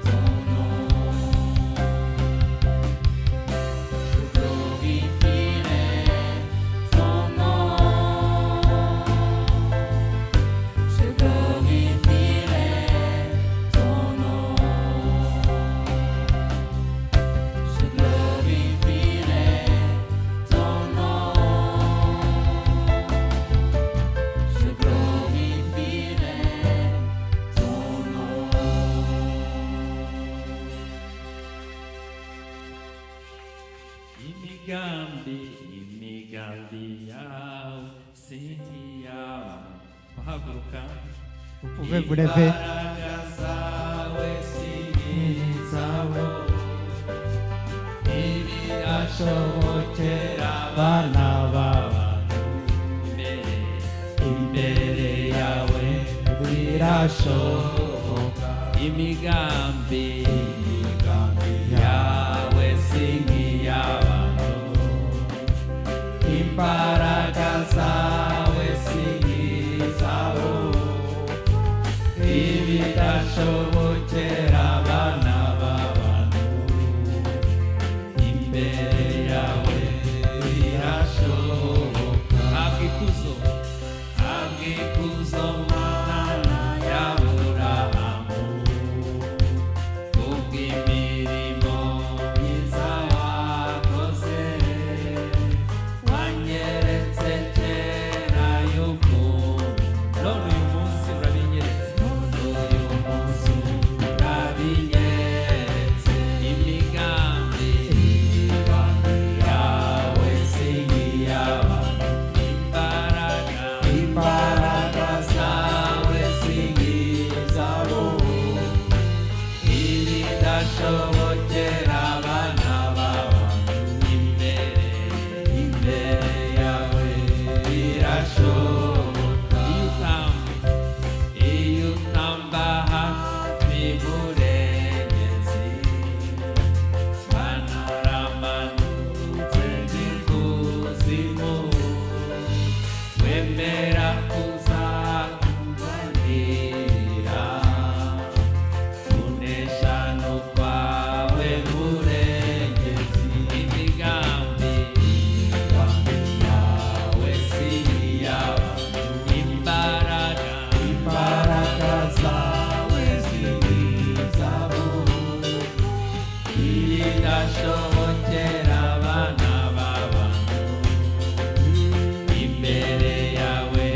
ton nom. Je glorifierai ton nom. Je glorifierai ton nom. Je glorifierai ton nom. Je glorifierai ton nom. imigambi yawe sintiyawe wahaguruka Vous pouvez vous lever. imbaraga zawe sintizawe ibidashobokera abana b'abantu imbere yawe birashoboka imigambi yawe singiy'abantu imbaraga zawe singizabo ibidashobokera abana b'abantu imbere yawe birashoboka habwa ikuzo mana y'Aburahamu kubw'imirimo myiza wakoze wanyeretse kera y'ukuntu none uyu munsi urabinyeretse imigambi yawe singiy'abantu imbaraga zawe singizabo ibidashobokera abana b'abantu imbere yawe birashoboka iyo utamba hafi murengezi banaramanutse n'ikuzimu wemera kuzakuganira kunesha no kwawe murengezi imigambi yawe singiy'abantu imbaraga zawe singizabo ibidashobokera abana b'abantu imbere yawe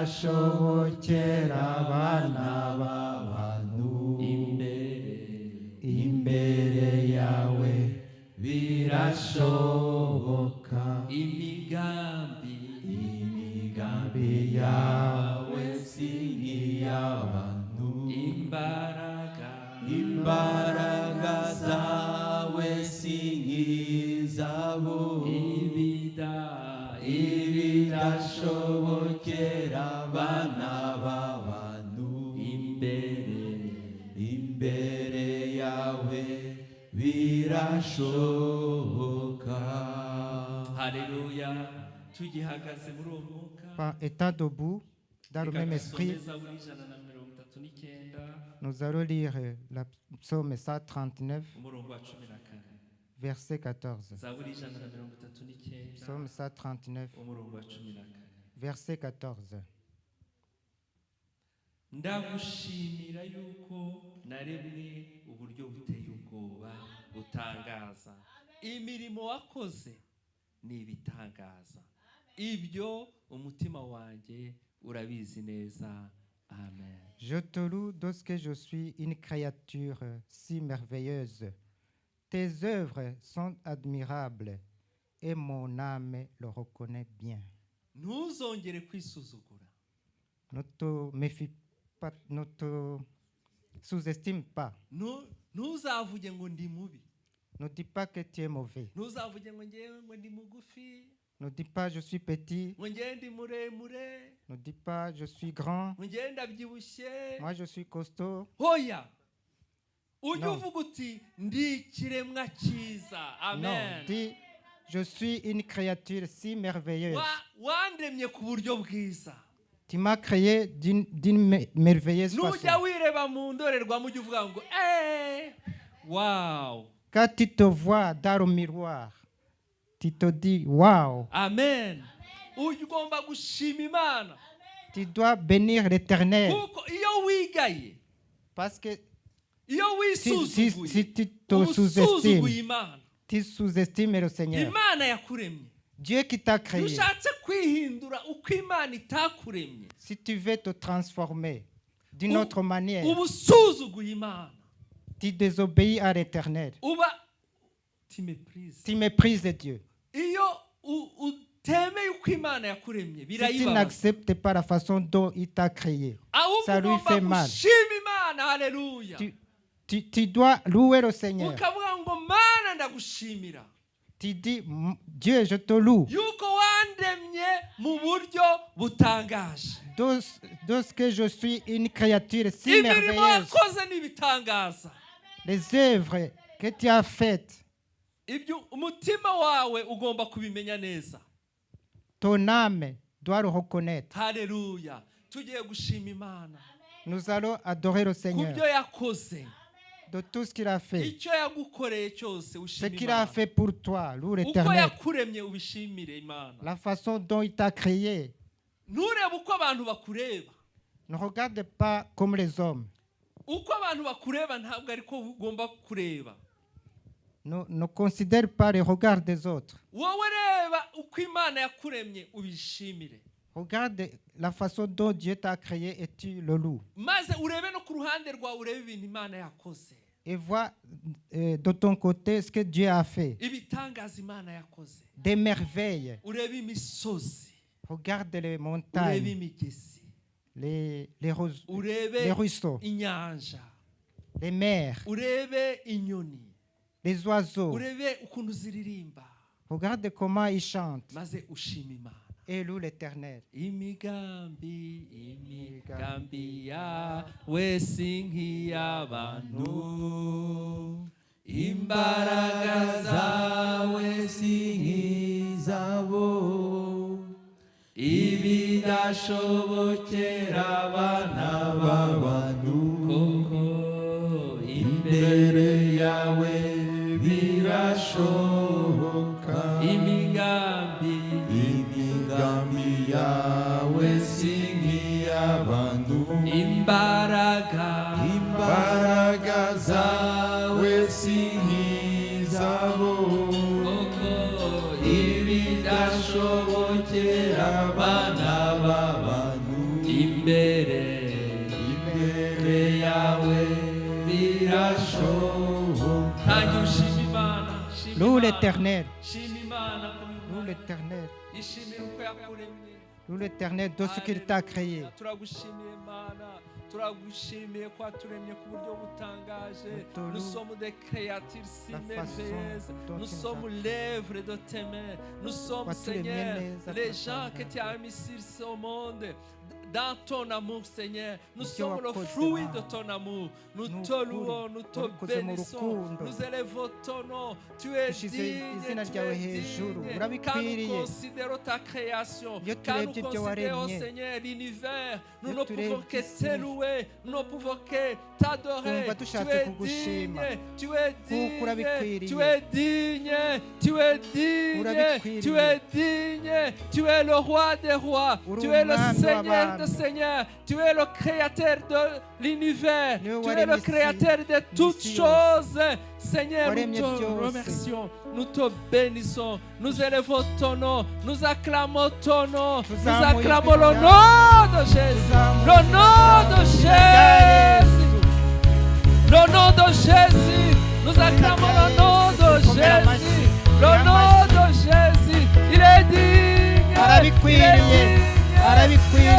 bidashobokera abana b'abantu imbere yawe birashoboka imigambi yawe si nk'iy'abantu imbaraga zawe si nk'izabo ibidashobokera abana b'abantu imbere yawe birashoboka. Haleluya. Tugihagaze muri uwo mwuka. Étant debout, dans le même esprit, nous allons lire la psaume 139, verset 14. Psaume 139, verset 14. Ndagushimira yuko naremwe uburyo buteye ubwoba butangaza. Imirimo wakoze ni ibitangaza. Ibyo umutima wanjye urabizi neza. Amen. Je te loue lorsque je suis une créature si merveilleuse. Tes œuvres sont admirables et mon âme le reconnaît bien. Ntuzongere kwisuzugura. Ne te méfie pas, ne te sous-estime pas. Ntuzavuge ngo ndi mubi. Ne dis pas que tu es mauvais. Ntuzavuge ngo ngewe ngo ndi mugufi. Ne dis pas je suis petit. Ngo ngewe ndi muremure. Ne dis pas je suis grand. Ngo ngewe ndabyibushye. Moi je suis costaud. Hoya. Ujye uvuga uti ndi ikiremwa cyiza. Amen. Non, dis je suis une créature si merveilleuse. Wandemye ku buryo bwiza. Tu m'as créé d'une merveilleuse façon. Nujya wireba mu ndorerwamo ujye uvuga ngo wow. Quand tu te vois dans le miroir, tu te dis wow. Amen. Ugomba gushima Imana. Tu dois bénir l'Éternel. Kuko iyo wigaye. Parce que iyo wisuzuguye. Si tu te sous-estimes, tu sous-estimes le Seigneur. Imana yakuremye. Dieu qui t'a créé. Ushatse kwihindura uko Imana itakuremye. Si tu veux te transformer d'une autre manière, ubusuzuguye Imana. Tu désobéis à l'Éternel. Tu méprises. Tu méprises Dieu. Iyo utemeye uko Imana yakuremye birayibabaza. Si tu n'acceptes pas la façon dont il t'a créé, ça lui fait mal. Alléluia. Tu dois louer le Seigneur. Ukavuga ngo Mana ndagushimira. Tu dis Dieu, je te loue. Yuko wandemye mu buryo butangaje. Lorsque je suis une créature si merveilleuse. Les œuvres que tu as faites. Ton âme doit le reconnaître. Alléluia. Nous allons adorer le Seigneur. De tout ce qu'il a fait. Ce qu'il a fait pour toi, loue l'Éternel. La façon dont il t'a créé. Ne regarde pas comme les hommes. Ne considère pas les regards des autres. Regarde la façon dont Dieu t'a créé et tu le loues. Et vois de ton côté ce que Dieu a fait. Des merveilles. Regarde les montagnes, les ruisseaux, les mers, les oiseaux. Regarde comment ils chantent. Et loue l'Éternel. Imigambi yawe si nk'iy'abantu, imbaraga zawe si nk'izabo, ibidashobokera abana b'abantu, koko imbere yawe birashoboka. Imigambi yawe si nk'iy'abantu, imbaraga zawe si nk'izabo, koko ibidashobokera abana b'abantu, Tangira ushima Imana, shima Loue Imana, l'Éternel. shima Imana ko Loue Imana. l'Éternel. Ishimire uko yakuremye. Loue l'Éternel de ce qu'il t'a créé. Haleluya. Turagushimiye Mana, turagushimiye ko waturemye ku buryo butangaje. Nous sommes des créatures si merveilleuses. Nous sommes l'œuvre de tes mains. Nous sommes, Seigneur, les gens que tu as mis sur ce monde. Dans ton amour, Seigneur, nous sommes le fruit de ton amour. Nous te louons, nous te bénissons, nous élevons ton nom. Tu es digne, tu es digne. Quand nous considérons ta création, quand nous considérons, Seigneur, l'univers, nous ne pouvons que te louer, nous ne pouvons que t'adorer. Tu es digne, tu es digne, tu es digne, tu es digne, tu es digne, tu es le roi des rois, tu es le Seigneur de Seigneur, tu es le créateur de l'univers, tu es le créateur de toutes choses. Seigneur, nous te remercions, nous te bénissons, nous élevons ton nom, nous acclamons ton nom, nous acclamons le nom de Jésus, le nom de Jésus, le nom de Jésus, nous acclamons le nom de Jésus, le nom de Jésus, il est digne, il est digne. Alléluia,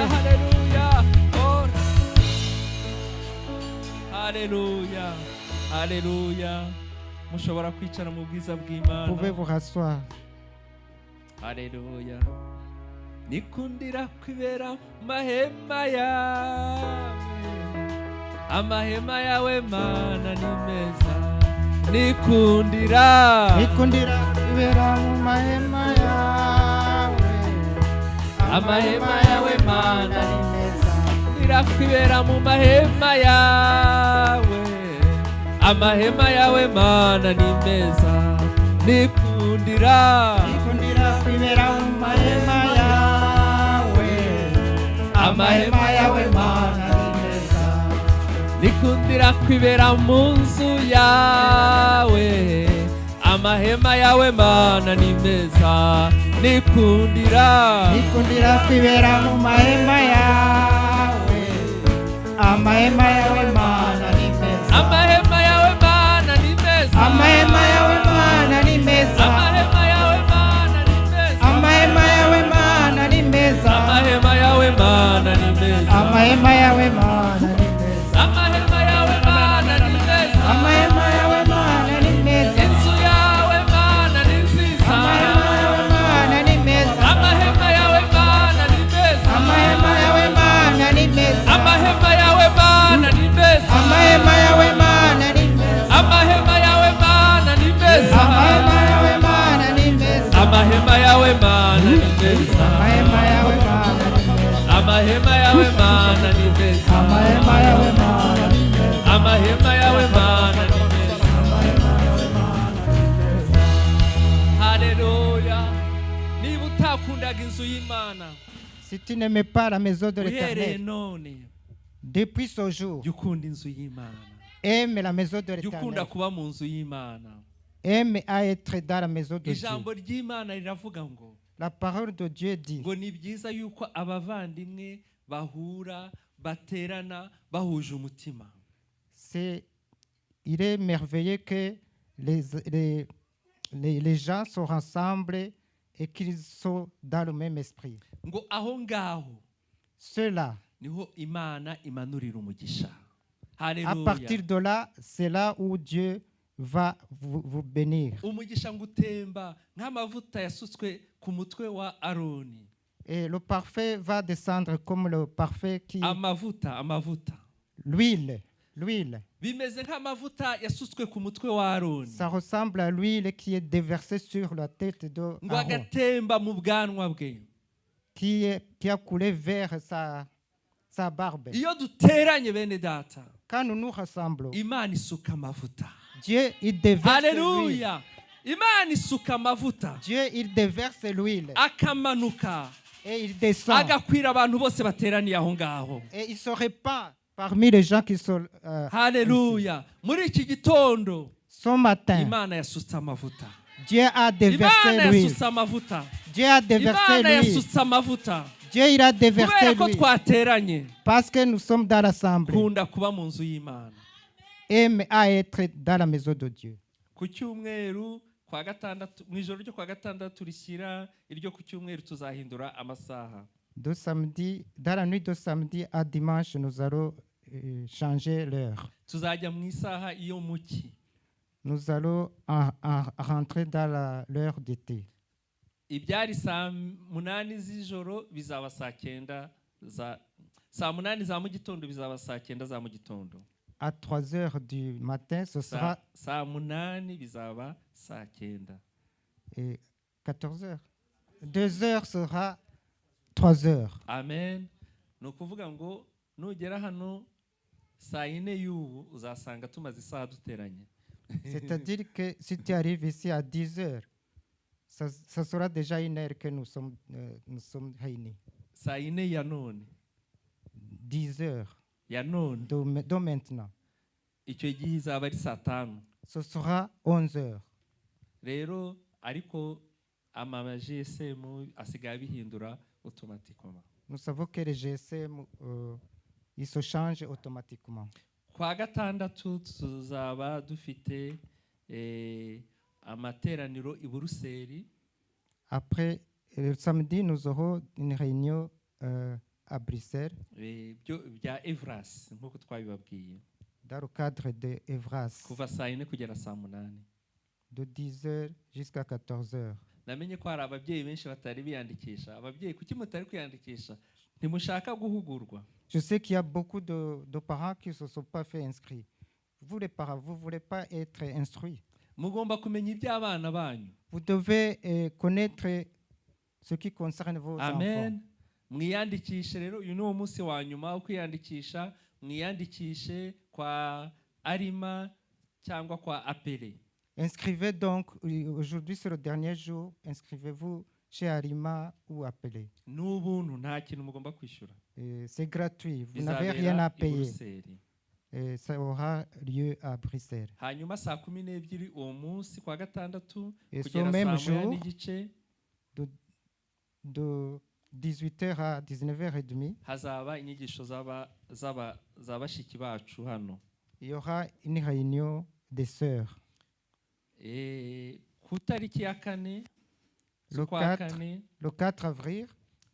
alléluia, oh. Alléluia, alléluia. Mushobora kwicara mu bwiza bw'Imana. Vous pouvez vous rasseoir. Alléluia. Nikundira kwibera mahema yawe. Amahema yawe Mana ni meza. Nikundira kwibera mu mahema yawe. Amahema yawe Mana ni meza. Kwibera mu mahema yawe. Amahema yawe Mana ni meza. Nikundira kwibera mu mahema yawe. Amahema yawe Mana ni meza. Nikundira kwibera mu nzu yawe. Amahema yawe Mana ni meza. Nikundira kwibera mu mahema yawe. Amahema yawe Mana ni meza. Amahema yawe Mana ni meza. Amahema yawe Mana ni meza. Amahema yawe Mana ni meza. Amahema yawe Mana ni meza. Amahema yawe Mana ni meza. Amahema yawe Mana ni meza. Amahema yawe Mana ni meza. Amahema yawe Mana ni meza. Inzu yawe Mana ni nziza. Amahema yawe Mana ni meza. Amahema yawe Mana ni meza. Amahema yawe Mana ni meza. Amahema yawe Mana ni meza. Amahema yawe Mana ni meza. Amahema yawe Mana ni meza. Amahema yawe Mana ni meza. Amahema yawe Mana ni meza. Amahema yawe Mana ni meza. Amahema yawe Mana ni meza. Amahema yawe Mana ni meza. Amahema yawe Mana ni meza. Haleluya. Niba utakundaga inzu y'Imana, Si tu n'aimais pas la maison de uhereye l'Éternel, none depuis ce jour, jya ukunda inzu y'Imana, aime la maison de jya ukunda l'Éternel. kuba mu nzu y'Imana. Aime à être dans la maison de Dieu. Ijambo ry'Imana riravuga ngo La parole de Dieu dit ngo ni byiza yuko abavandimwe bahura baterana bahuje umutima. il est merveilleux que les gens sont ensemble et qu'ils sont dans le même esprit. Ngo aho ngaho Cela, niho Imana imanurira umugisha. à Haleluya. partir de là, c'est là où Dieu va vous bénir. Umugisha ngo utemba nk'amavuta yasutswe ku mutwe wa Aroni. Et le parfait va descendre comme le parfait qui... Amavuta. L'huile. Bimeze nk'amavuta yasutswe ku mutwe wa Aroni. Ça ressemble à l'huile qui est déversée sur la tête de Ngo Aaron, agatemba mu bwanwa bwe. qui a coulé vers sa barbe. Iyo duteranye bene data, Quand nous nous rassemblons, Imana isuka amavuta. Dieu, il déverse l'huile. Haleluya. Imana isuka amavuta. Dieu, il déverse l'huile Akamanuka. et il descend. Agakwira abantu bose bateraniye aho ngaho. Et il se répand parmi les gens qui sont Haleluya. Muri iki gitondo ce matin. Imana yasutse amavuta. Dieu a déversé Imana l'huile. yasutse amavuta. Dieu a déversé Imana l'huile. yasutse amavuta. Dieu, il a déversé Kubera ko l'huile. twateranye, Parce que nous sommes dans l'assemblée. kunda kuba mu nzu y'Imana. aime à être dans la maison de Dieu. ku cyumweru kwa gatandatu mu ijoro ryo kwa gatandatu rishyira iryo ku cyumweru tuzahindura amasaha. De samedi, dans la nuit de samedi à dimanche, nous allons changer l'heure. Tuzajya mu isaha iyo muki. Nous allons rentrer dans l'heure d'été. Ibyari saa munani z'ijoro bizaba saa cyenda saa munani za mu gitondo bizaba saa cyenda za mu gitondo. À 3 heures du matin, ce sera saa munani bizaba saa cyenda. Et 14 heures. 2 heures sera 3 heures. Amen. Ni ukuvuga ngo nugera hano saa yine y'ubu uzasanga tumaze isaha duteranye. C'est-à-dire que si tu arrives ici à 10 heures, ça sera déjà 1 heure que nous sommes réunis. Saa yine ya none. 10 heures. Ya none. De maintenant. Icyo gihe izaba ari saa 5. Ce sera 11 heures. Rero ariko ama GSM asigaye bihindura automatiquement. Nous savons que les GSM ils se changent automatiquement. Kwa gatandatu tuzaba dufite amateraniro i Buruseli. Après le samedi, nous aurons une réunion à Bruxelles. Bya Evras nkuko twabibabwiye. Dans le cadre de Evras. Kuva saa 4 kugera saa 8. De 10 heures jusqu'à 14 heures. Namenye ko hari ababyeyi benshi batari biyandikisha. Ababyeyi kuki mutari kwiyandikisha? Ntimushaka guhugurwa? Je sais qu'il y a beaucoup de parents qui ne se sont pas fait inscrire. Vous les parents, vous ne voulez pas être instruits. Mugomba kumenya iby'abana banyu. Vous devez connaître ce qui concerne vos Amen. Enfants. Mwiyandikishe rero uyu ni umunsi wa nyuma wo kwiyandikisha. Mwiyandikishe kwa Arima cyangwa kwa Apele. Inscrivez donc, aujourd'hui c'est le dernier jour, inscrivez-vous chez Arima ou Apele. N'ubuntu nta kintu mugomba kwishyura. C'est gratuit, vous n'avez rien à payer. Et ça aura lieu à Bruxelles. Hanyuma saa 12 uwo munsi kwa gatandatu kugera saa 8 n'igice de 18h à 19h30. Hazaba inyigisho za bashiki bacu hano. Il y aura une réunion des sœurs. Ku tariki ya 4 le 4 avril,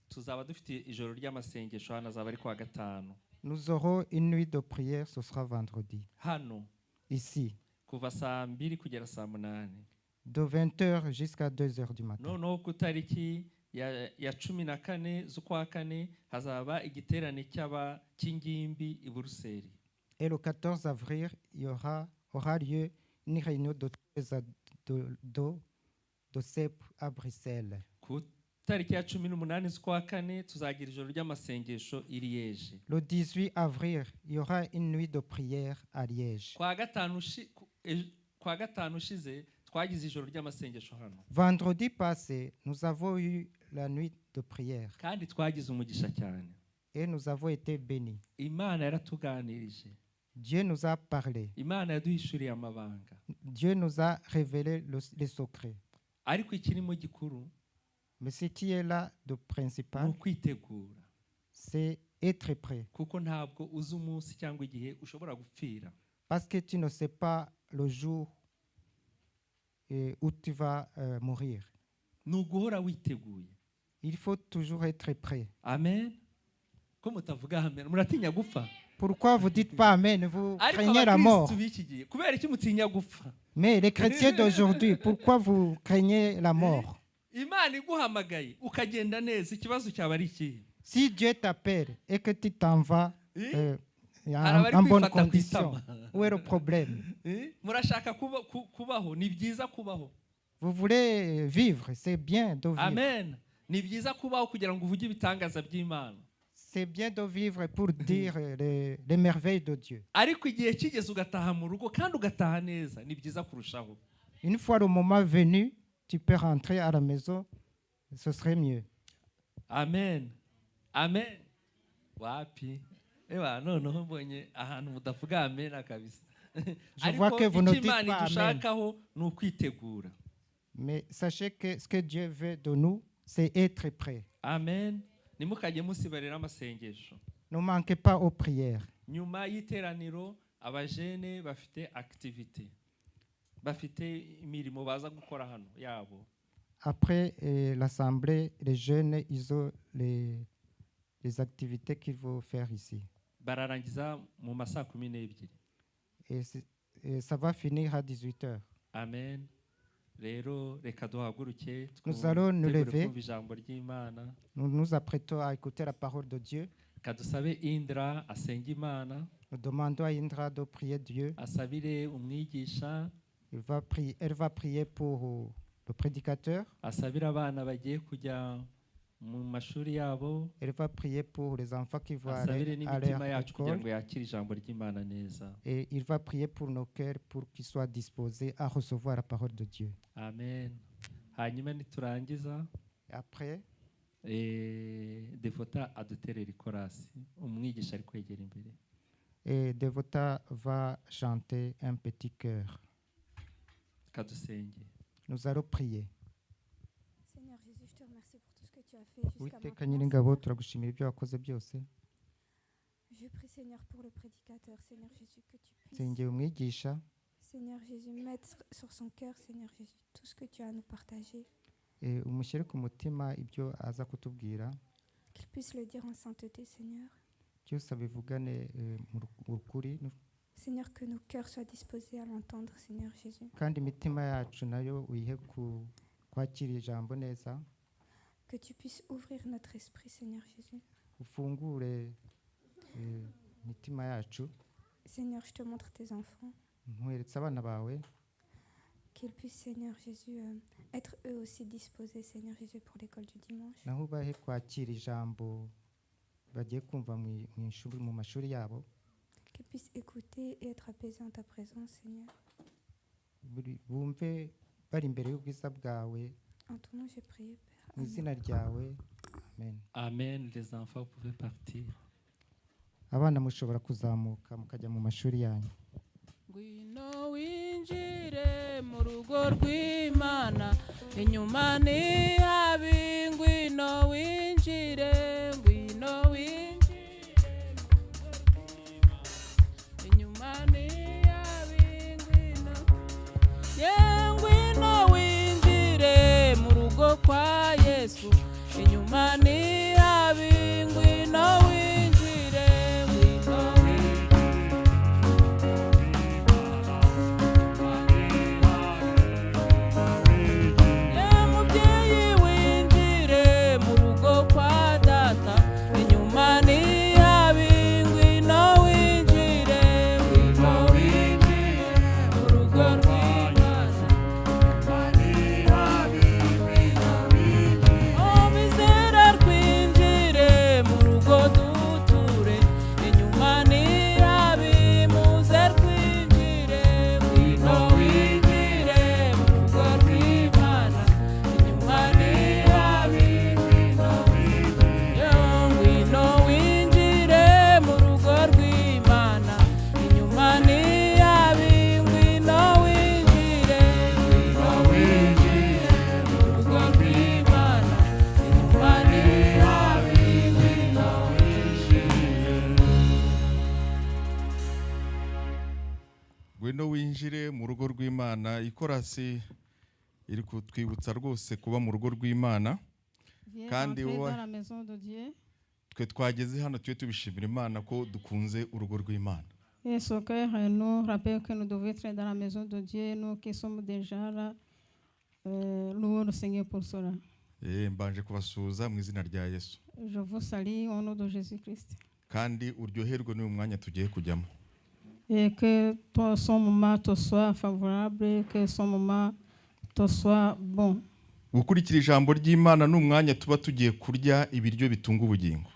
tuzaba dufite ijoro ry'amasengesho hano azaba ari kwa gatanu. Nous aurons une nuit de prière, ce sera vendredi. Hano. Ici. Kuva saa 2 kugera saa 8. De 20h jusqu'à 2h du matin. No ku tariki ya 14 z'ukwa 4 hazaba igiterane cy'ingimbi i Buruseli. Et le 14 avril, il aura lieu une réunion de CEP à Bruxelles. Ku tariki ya 18 z'ukwa 4 tuzagira ijoro ry'amasengesho i Liège. Le 18 avril, il y aura une nuit de prière à Liège. Kwa gatanu ushize twagize ijoro ry'amasengesho hano. Vendredi passé, nous avons eu la nuit de prière. Kandi twagize umugisha cyane. Et nous avons été bénis. Imana yaratuganirije. Dieu nous a parlé. Imana yaduhishuriye amabanga. Dieu nous a révélé les secrets. Ariko ikirimo gikuru, mais ce qui est là de principal, c'est être prêt. Kuko ntabwo uzi umunsi cyangwa igihe ushobora gupfira. Parce que tu ne sais pas le jour où tu vas mourir. Nuguhora witeguye. Il faut toujours être prêt. Amen. Ko mutavuga amen, muratinya gupfa. Pourquoi vous dites pas amen? Vous craignez la mort. Mais les chrétiens d'aujourd'hui, pourquoi vous craignez la mort? Si Dieu t'appelle et que tu t'en vas en bonne condition, où est le problème? Vous voulez vivre, c'est bien de vivre. Amen. C'est bien de vivre pour dire les merveilles de Dieu. Une fois le moment venu, tu peux rentrer à la maison, ce serait mieux. Amen. Amen. Wapi. Je vois que vous ne dites pas amen. Mais sachez que ce que Dieu veut de nous, c'est être prêt. Amen. Ne manquez pas aux prières. abajene bafite activité bafite imirimo baza gukora hano yabo. Après l'assemblée, les jeunes, ils ont les activités qu'ils vont faire ici. Bararangiza mu masaa 12. Et ça va finir à 18h. Amen. Rero reka duhaguruke Nous allons nous lever. kumva ijambo ry'Imana. Nous nous apprêtons à écouter la parole de Dieu. Kadusabe Indra asenga Imana. Nous demandons à Indra de prier Dieu. Asabire umwigisha. Elle va prier pour le prédicateur. Asabire abana bagiye kujya mu mashuri yabo. Elle va prier pour les enfants qui vont aller à l'école. Et il va prier pour nos cœurs pour qu'ils soient disposés à recevoir la parole de Dieu. Amen. Hanyuma niturangiza. Après, Devota aduterera ikorasi. Umwigisha ari kwegera imbere. Et Devota va chanter un petit chœur. Kadusenge. Nous allons prier. Seigneur Jésus, je te remercie pour tout ce que tu as fait jusqu'à Uwiteka maintenant. Nyiringabo, turagushimira ibyo wakoze byose. Je prie Seigneur pour le prédicateur, Seigneur Jésus, que tu puisses, Nsengeye umwigisha, Seigneur Jésus, mettre sur son cœur, Seigneur Jésus, tout ce que tu as à nous partager, umushyire ku mutima ibyo aza kutubwira, qu'il puisse le dire en sainteté, Seigneur. byose abivugane mu rukuri, Seigneur, que nos cœurs soient disposés à l'entendre, Seigneur Jésus. kandi imitima yacu nayo uyihe kwakira ijambo neza. Que tu puisses ouvrir notre esprit, Seigneur Jésus. Ufungure imitima yacu. Seigneur, je te montre tes enfants. Nkweretse abana bawe. Qu'ils puissent, Seigneur Jésus, être eux aussi disposés, Seigneur Jésus, pour l'école du dimanche. Naho ubahe kwakira ijambo bagiye kumva mu mashuri yabo. Qu'ils puissent écouter et être apaisés en ta présence, Seigneur. Bumve bari imbere y'ubwiza bwawe. En ton nom, j'ai prié, Père. Mu izina ryawe. Amen. Amen. Les enfants pouvaient partir. Abana mushobora kuzamuka mukajya mu mashuri yanyu. Ngwino winjire mu rugo rw'Imana, inyuma ni habi. Ngwino winjire, ngwino winjire mu rugo rw'Imana, inyuma ni habi. Ngwino, ngwino winjire mu rugo kwa Yesu, inyuma ni habi. Ngwino winjire, ngwino mubyeyi winjire mu rugo kwa data, inyuma ni habi. Ngwino winjire, ngwino winjire mu rugo rw'Imana, oh bizera twinjire mu rugo duture, inyuma ni habi. Muze twinjire, ngwino winjire mu rugo rw'Imana, inyuma ni habi. Ngwino winjire mu rugo rw'Imana, inyuma ni habi. Ngwino winjire, ngwino winjire mu rugo rw'Imana, inyuma ni habi. Ngwino Ngwino winjire mu rugo rw'Imana. Ikorasi iri kutwibutsa rwose kuba mu rugo rw'Imana, kandi twe twageze hano tujye tubishimira Imana ko dukunze urugo rw'Imana. Et ce cœur nous rappelle que nous devons être dans la maison de Dieu, nous qui sommes déjà là, louons le Seigneur pour cela. Mbanje kubasuhuza mu izina rya Yesu. Je vous salue au nom de Jésus-Christ. Kandi uryoherwe n'uyu mwanya tugiye kujyamo. Et que son moment te soit favorable, que son moment te soit bon. Gukurikira ijambo ry'Imana n'umwanya tuba tugiye kurya ibiryo bitunga ubugingo.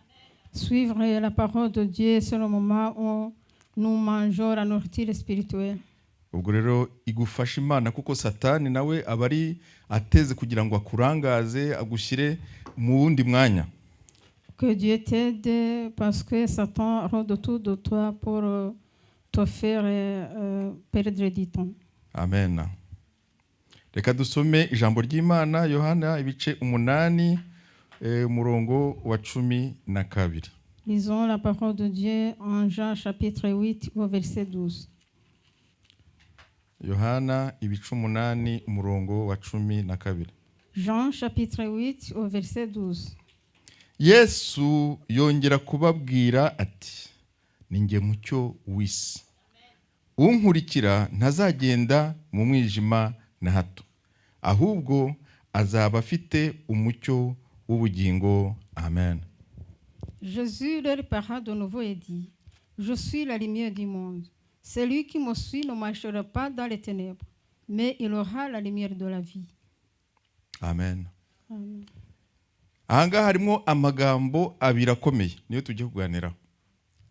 Suivre la parole de Dieu, c'est le moment où nous mangeons la nourriture spirituelle. Ubwo rero igufasha Imana kuko Satani nawe aba ari ateze kugira ngo akurangaze agushyire mu wundi mwanya. Que Dieu t'aide parce que Satan rôde autour de toi pour te faire perdre du temps. Amen. Reka dusome ijambo ry'Imana Yohana ibice 8 umurongo wa 12. Lisons la parole de Dieu en Jean chapitre 8 au verset 12. Yohana ibice 8 umurongo wa 12. Jean chapitre 8 au verset 12. Yesu yongera kubabwira ati, ninjye mucyo w'isi. Unkurikira ntazagenda mu mwijima na hato, ahubwo azaba afite umucyo w'ubugingo. Amen. Jésus leur parla de nouveau et dit, je suis la lumière du monde. Celui qui me suit ne marchera pas dans les ténèbres, mais il aura la lumière de la vie. Amen. Amen. Ahangaha harimo amagambo abiri akomeye niyo tugiye kuganira.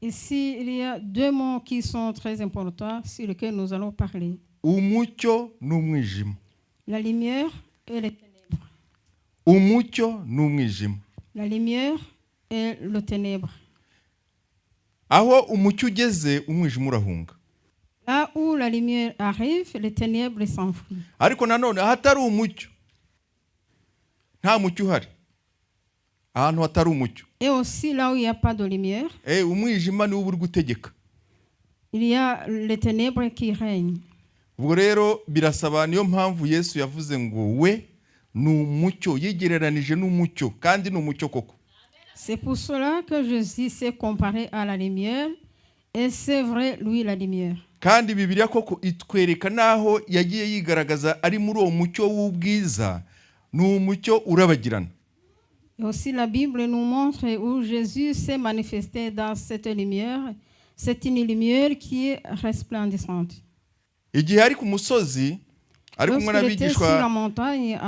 Ici, il y a deux mots qui sont très importants sur lesquels nous allons parler. Umucyo n'umwijima. La lumière et les ténèbres. Umucyo n'umwijima. La lumière et le ténèbre. Aho umucyo ugeze umwijima urahunga. Là où la lumière arrive, les ténèbres s'enfuient. Ariko nanone ahatari umucyo nta mucyo uhari. Ahantu hatari umucyo. Et aussi là où il n'y a pas de lumière, umwijima ni uri gutegeka. il y a les ténèbres qui règnent. Ubwo rero birasaba, niyo mpamvu Yesu yavuze ngo we ni umucyo, yigereranije n'umucyo kandi ni umucyo koko. C'est pour cela que Jésus s'est comparé à la lumière, et c'est vrai, lui la lumière. Kandi Bibiliya koko itwereka naho yagiye yigaragaza ari muri uwo mucyo w'ubwiza, ni umucyo urabagirana. Et aussi la Bible nous montre où Jésus s'est manifesté dans cette lumière. C'est une lumière qui est resplendissante. Igihe ari ku musozi ari kumwe n'abigishwa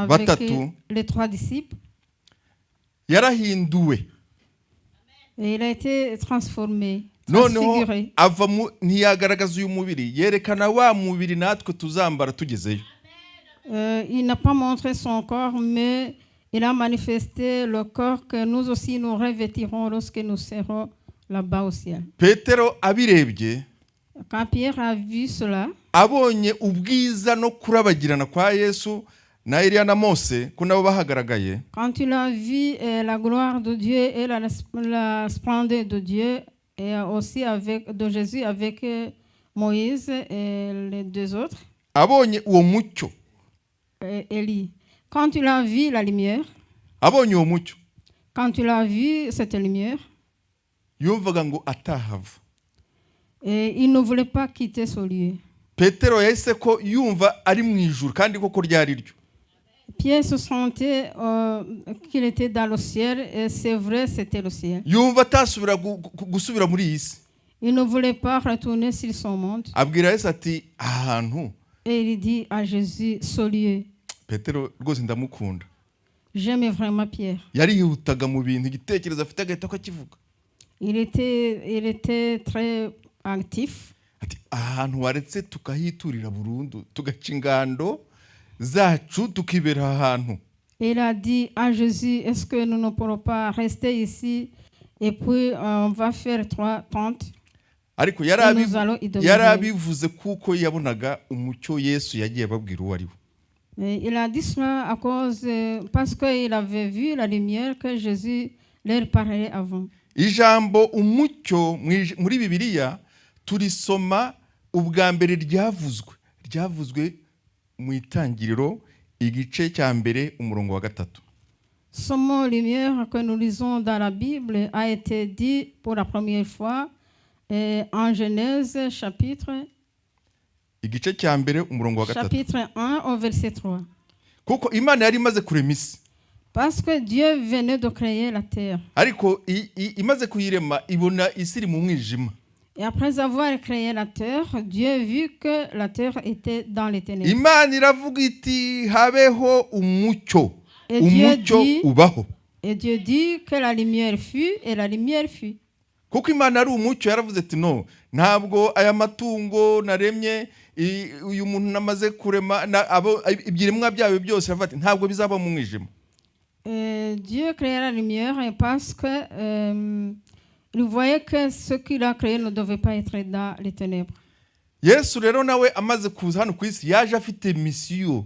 batatu, les trois disciples, yarahinduwe. Et il a été transformé, noneho transfiguré. ava ntiyagaragaza uyu mubiri, yerekana wa mubiri natwe tuzambara tugezeyo. Il n'a pas montré son corps, mais il a manifesté le corps que nous aussi nous revêtirons lorsque nous serons là-bas au ciel. Petero abirebye, Quand Pierre a vu cela, abonye ubwiza no kurabagirana kwa Yesu na Eliya na Mose ko nabo bahagaragaye, quand il a vu la gloire de Dieu et la splendeur de Dieu, et aussi de Jésus avec Moïse et les deux autres, abonye uwo mucyo, Élie. Quand il a vu la lumière, abonye uwo mucyo, quand il a vu cette lumière, yumvaga ngo atahava. Et il ne voulait pas quitter ce lieu. Petero yahise ko yumva ari mu ijuru kandi koko ryari ryo. Pierre se sentait qu'il était dans le ciel, et c'est vrai, c'était le ciel. Yumva atasubira gusubira muri iyi si. Il ne voulait pas retourner sur son monde. Abwira Yesu ati ahantu. Et il dit à Jésus, ce lieu. Petero rwose ndamukunda. J'aimais vraiment Pierre. Yari yihutaga mu bintu, igitekerezo afite agahita ko akivuga. Il était très actif. Ati ahantu waretse tukahiturira burundu, tugaca ingando zacu tukibera ahantu. Il a dit à Jésus, est-ce que nous ne pourrons pas rester ici et puis on va faire 3 tentes? Ariko yarabivuze kuko yabonaga umucyo Yesu yagiye babwira uwo ari we. Il a dit cela à cause parce qu'il avait vu la lumière que Jésus leur parlait avant. Ijambo umucyo muri Bibiliya turisoma ubwa mbere ryavuzwe mu Itangiriro igice cya mbere umurongo wa 3. Ce mot lumière que nous lisons dans la Bible a été dit pour la première fois en Genèse chapitre igice cya mbere umurongo wa 3. Chapitre 1 au verset 3. Kuko Imana yari imaze kurema isi. Parce que Dieu venait de créer la terre. Ariko imaze kuyirema ibona isi iri mu mwijima. Et après avoir créé la terre, Dieu vit que la terre était dans les ténèbres. Imana iravuga iti habeho umucyo. Umucyo ubaho. Et Dieu dit que la lumière fut, et la lumière fut. Kuko Imana ari umucyo, yaravuze ati no, ntabwo aya matungo naremye uyu muntu namaze kurema ibyiremwa byawe byose aravuga ati ntabwo bizaba mu mwijima. Dieu créa la lumière parce que il voyait que ce qu'il a créé ne devait pas être dans les ténèbres. Yesu rero nawe amaze kuza hano ku isi yaje afite misiyo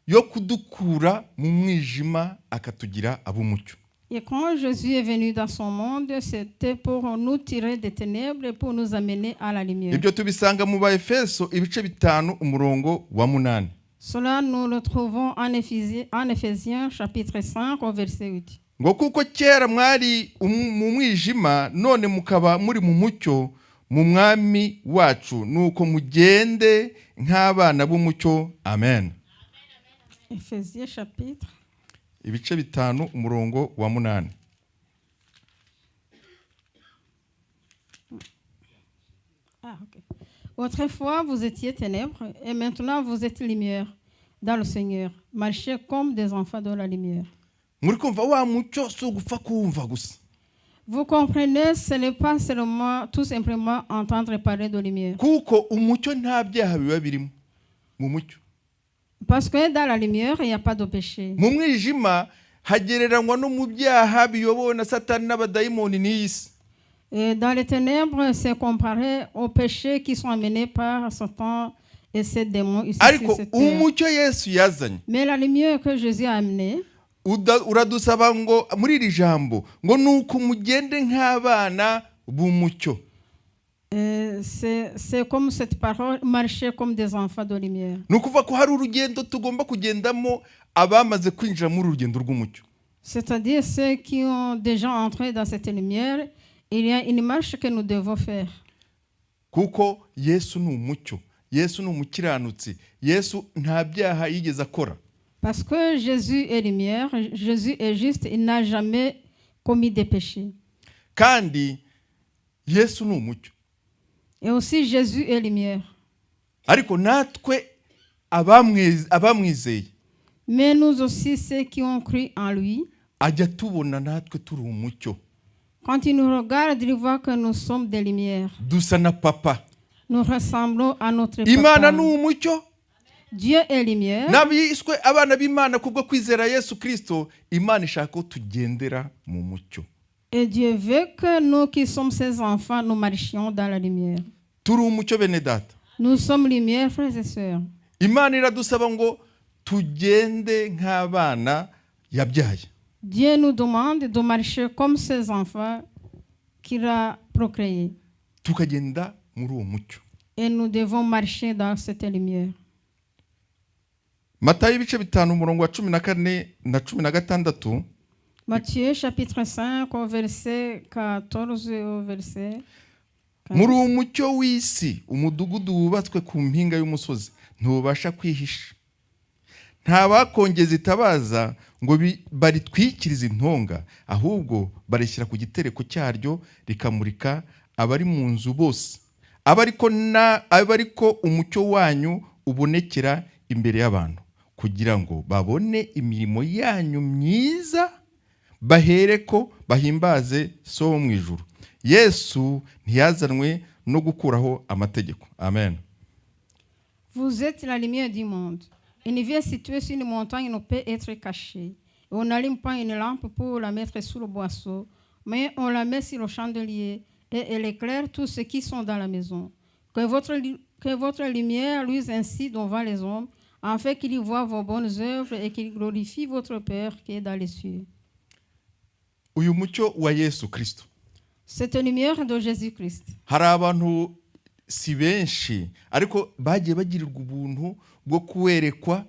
yo kudukura mu mwijima akatugira abumucyo. Et quand Jésus est venu dans son monde, c'était pour nous tirer des ténèbres et pour nous amener à la lumière. ibyo tubisanga mu Baefeso ibice 5 umurongo wa 8. Cela nous le trouvons en Éphésiens chapitre 5 au verset 8. ngo kuko kera mwari mu mwijima none mukaba muri mu mucyo mu mwami wacu nuko mugende nk'abana b'umucyo. Amen. Éphésiens chapitre ibice 5 umurongo wa 8. Okay. Autrefois, vous étiez ténèbres et maintenant vous êtes lumière dans le Seigneur. Marchez comme des enfants de la lumière. muri kumva wa mucyo so gupfa kumva gusa. Vous comprenez, ce n'est pas seulement tout simplement entendre parler de lumière. kuko umucyo nta byaha biba birimo mu mucyo. Parce que dans la lumière, il n'y a pas de péché. mu mwijima hagereranywa no mu byaha biyobowe na Satani n'abadayimoni n'isi. Et dans les ténèbres, c'est comparé aux péchés qui sont amenés par Satan et ses démons ici sur cette terre. umucyo Yesu yazanye. Mais la lumière que Jésus a amenée, uradusaba ngo muri iri jambo ngo nuko mugende nk'abana b'umucyo. c'est comme cette parole, marcher comme des enfants de lumière. nukuva ko hari urugendo tugomba kugendamo abamaze kwinjira muri urugendo rw'umucyo. C'est-à-dire ceux qui ont déjà entré dans cette lumière, il y a une marche que nous devons faire. kuko Yesu ni umucyo, Yesu ni umukiranutsi, Yesu nta byaha yigeze akora. Parce que Jésus est lumière, Jésus est juste, il n'a jamais commis de péché. kandi Yesu ni umucyo. Et aussi Jésus est lumière. ariko natwe abamwizeye, mais nous aussi ceux qui ont cru en lui, ajya tubona natwe turi umucyo. quand il nous regarde, il voit que nous sommes des lumières. dusa na papa. Nous ressemblons à notre Imana papa. ni umucyo. Dieu est lumière. Nabiswe abana b'Imana kubwo kwizera Yesu Kristo, Imana ishaka ko tugendera mu mucyo. Et Dieu veut que nous qui sommes ses enfants, nous marchions dans la lumière. Turi umucyo bene data. Nous sommes lumière, frères et sœurs. Imana iradusaba ngo tugende nk'abana yabyaye. Dieu nous demande de marcher comme ses enfants qu'il a procréés. Tukagenda muri uwo mucyo. Et nous devons marcher dans cette lumière. Matayo ibice 5 umurongo wa 14 na 16. Matthieu chapitre 5 au verset 14 au verset 15. Muri umucyo w'isi umudugudu wubatswe ku mpinga y'umusozi ntubasha kwihisha. Nta bakongeza itabaza ngo baritwikirize intonga, ahubwo barishyira ku gitereko cyaryo rikamurika abari mu nzu bose. Abariko umucyo wanyu ubonekera imbere y'abantu, kugira ngo babone imirimo yanyu myiza, bahereko bahimbaze So wo mu ijuru. Yesu ntiyazanwe no gukuraho amategeko. Amen. Vous êtes la lumière du monde. Une ville située sur une montagne ne peut être cachée. On n'allume pas une lampe pour la mettre sous le boisseau, mais on la met sur le chandelier et elle éclaire tous ceux qui sont dans la maison. Que votre lumière luise ainsi devant les hommes, afin qu'ils voient vos bonnes œuvres et qu'ils glorifient votre Père qui est dans les cieux. Uyu mucyo wa Yesu Kristo. Cette lumière de Jésus-Christ. Hari abantu si benshi ariko bagiye bagirirwa ubuntu bwo kuwerekwa.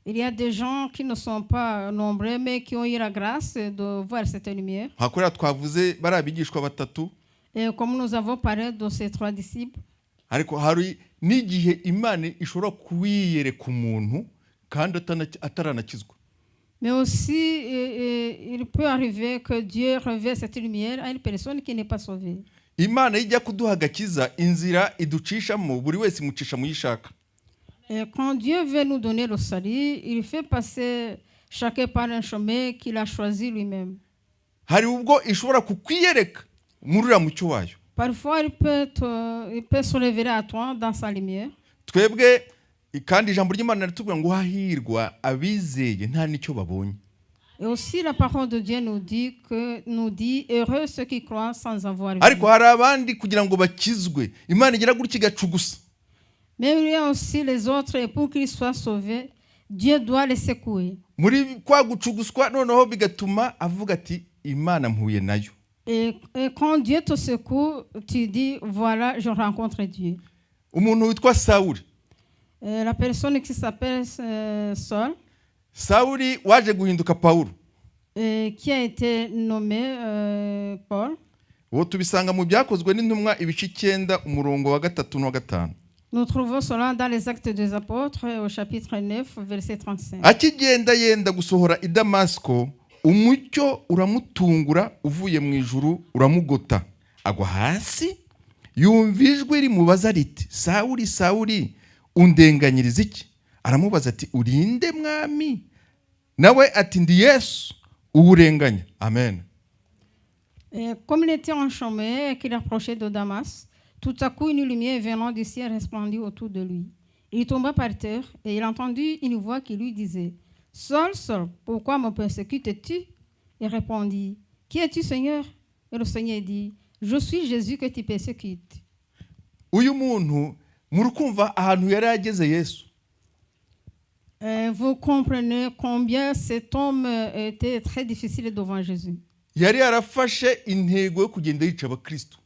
Il y a des gens qui ne sont pas nombreux mais qui ont eu la grâce de voir cette lumière. Hakorera twavuze barabigishwa batatu. Et comme nous avons parlé de ces 3 disciples. Ariko hari n'igihe Imana ishobora kwiyereka umuntu kandi ataranakizwa. Mais aussi, il peut arriver que Dieu révèle cette lumière à une personne qui n'est pas sauvée. Imana ijya kuduha agakiza inzira iducishamo buri wese imucisha mu yishaka. Et quand Dieu veut nous donner le salut, il fait passer chacun par un chemin qu'il a choisi lui-même. Hari ubwo ishobora kukwiyereka muri uriya mucyo wayo. Parfois, il peut se révéler à toi dans sa lumière. Twebwe kandi ijambo ry'Imana ritubwira ngo hahirwa abizeye nta nicyo babonye. Et aussi la parole de Dieu nous dit heureux ceux qui croient sans avoir vu. Ariko hari abandi kugira ngo bakizwe Imana igira gutya igacugusa. Mais il y a aussi les autres et pour qu'ils soient sauvés, Dieu doit les secouer. muri kwa gucuguswa noneho bigatuma avuga ati Imana mpuye nayo. Et quand Dieu te secoue, tu dis, voilà, je rencontre Dieu. Umuntu witwa Sawuli. La personne qui s'appelle Saul, Sawuli waje guhinduka Pawulo. Qui a été nommé Paul. Uwo tubisanga mu byakozwe n'intumwa ibice 9 umurongo wa 3 no 5. Nous trouvons cela dans les Actes des Apôtres au chapitre 9 verset 35. Akigenda yenda gusohora i Damasko, umucyo uramutungura uvuye mu ijuru uramugota. Agwa hasi yumva ijwi rimubaza riti, Sawuli, Sawuli, undenganyiriza iki? Aramubaza ati, urinde mwami? Nawe ati, ndi Yesu uburenganya. Amen. Et comme il était en chemin et qu'il approchait de Damas, tout à coup une lumière venant du ciel resplendit autour de lui. Il tomba par terre et il entendit une voix qui lui disait, Saul, Saul, pourquoi me persécutes-tu? Il répondit, qui es-tu, Seigneur? Et le Seigneur dit, je suis Jésus que tu persécutes. Uyu muntu murukumva ahantu yari ageze Yesu. Vous comprenez combien cet homme était très difficile devant Jésus. Yari yarafashe intego yo kugenda yica abakristo.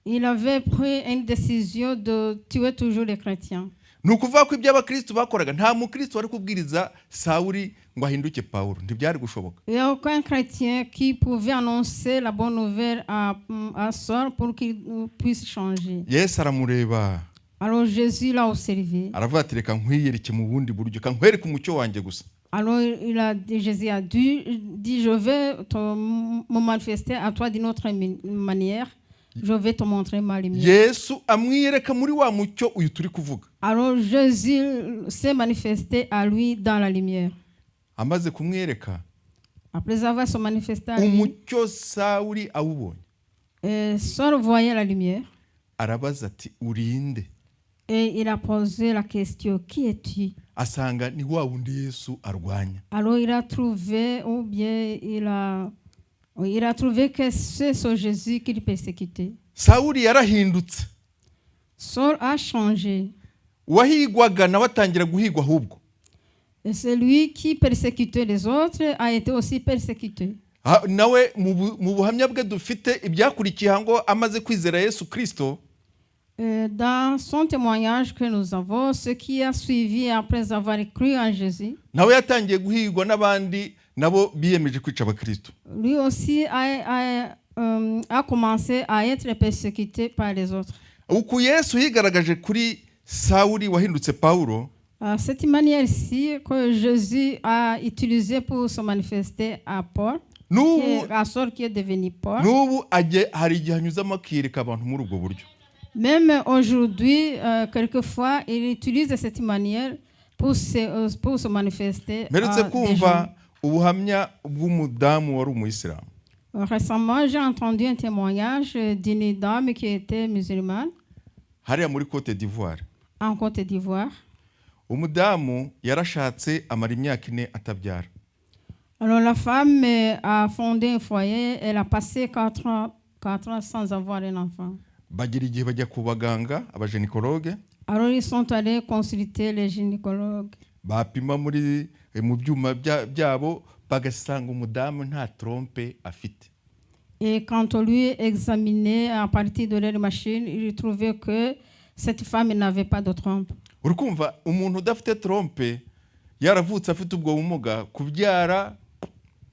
Il avait pris une décision de tuer toujours les chrétiens. Nukuvuga ko ibyo abakristo bakoraga nta mukristo wari kubwiriza Sawuli ngo ahinduke Pawulo, ntibyari gushoboka. Il n'y a aucun chrétien qui pouvait annoncer la bonne nouvelle à Saul pour qu'il puisse changer. Yesu aramureba. Alors Jésus l'a observé. Aravuga ati reka nkwiyereke mu bundi buryo, ka nkwereke umucyo wanjye gusa. Alors Jésus a dit, je vais me manifester à toi d'une autre manière. Je vais te montrer ma lumière. Yesu amwiyereka muri wa mucyo uyu turi kuvuga. Alors Jésus s'est manifesté à lui dans la lumière. Amaze kumwereka. Après avoir se manifesté à lui, umucyo Sawuli awubonye. Saul voyait la lumière. Arabaza ati urinde. Et il a posé la question, qui es-tu? Asanga ni wa wundi Yesu arwanya. Alors il a trouvé, ou bien il a trouvé que c'est ce Jésus qu'il persécutait. Sawuli yarahindutse. Saul a changé. Wahigwaga nawe atangira guhigwa ahubwo. Et celui qui persécutait les autres a été aussi persécuté. Nawe mu buhamya bwe dufite ibyakurikiye ngo amaze kwizera Yesu Kristo. Dans son témoignage que nous avons, ce qui a suivi après avoir cru en Jésus, nawe yatangiye guhigwa n'abandi nabo biyemeje kwica abakristo. Lui aussi a commencé à être persécuté par les autres. Uku Yesu yigaragaje kuri Sawuli wahindutse Pawulo. Cette manière-ci que Jésus a utilisée pour se manifester à Paul, à Saul qui est devenu Paul. N'ubu hari igihe anyuzamo akireka abantu muri ubwo buryo. Même aujourd'hui, quelquefois, il utilise cette manière pour se manifester. Meretse kumva ubuhamya bw'umudamu wari umuyisilamu. Récemment, j'ai entendu un témoignage d'une dame qui était musulmane. Hariya muri Côte d'Ivoire. En Côte d'Ivoire. Umudamu yarashatse amara imyaka 4 atabyara. Alors la femme a fondé un foyer, elle a passé 4 ans sans avoir un enfant. Bagira igihe bajya ku baganga abagynécologue. Alors ils sont allés consulter les gynécologues. Bapima muri mu byuma byabo bagasanga umudamu nta trompe afite. Et quand on lui examinait à partir de leur machine, il trouvait que cette femme n'avait pas de trompe. Urukumva umuntu udafite trompe yaravutse afite ubwo bumuga kubyara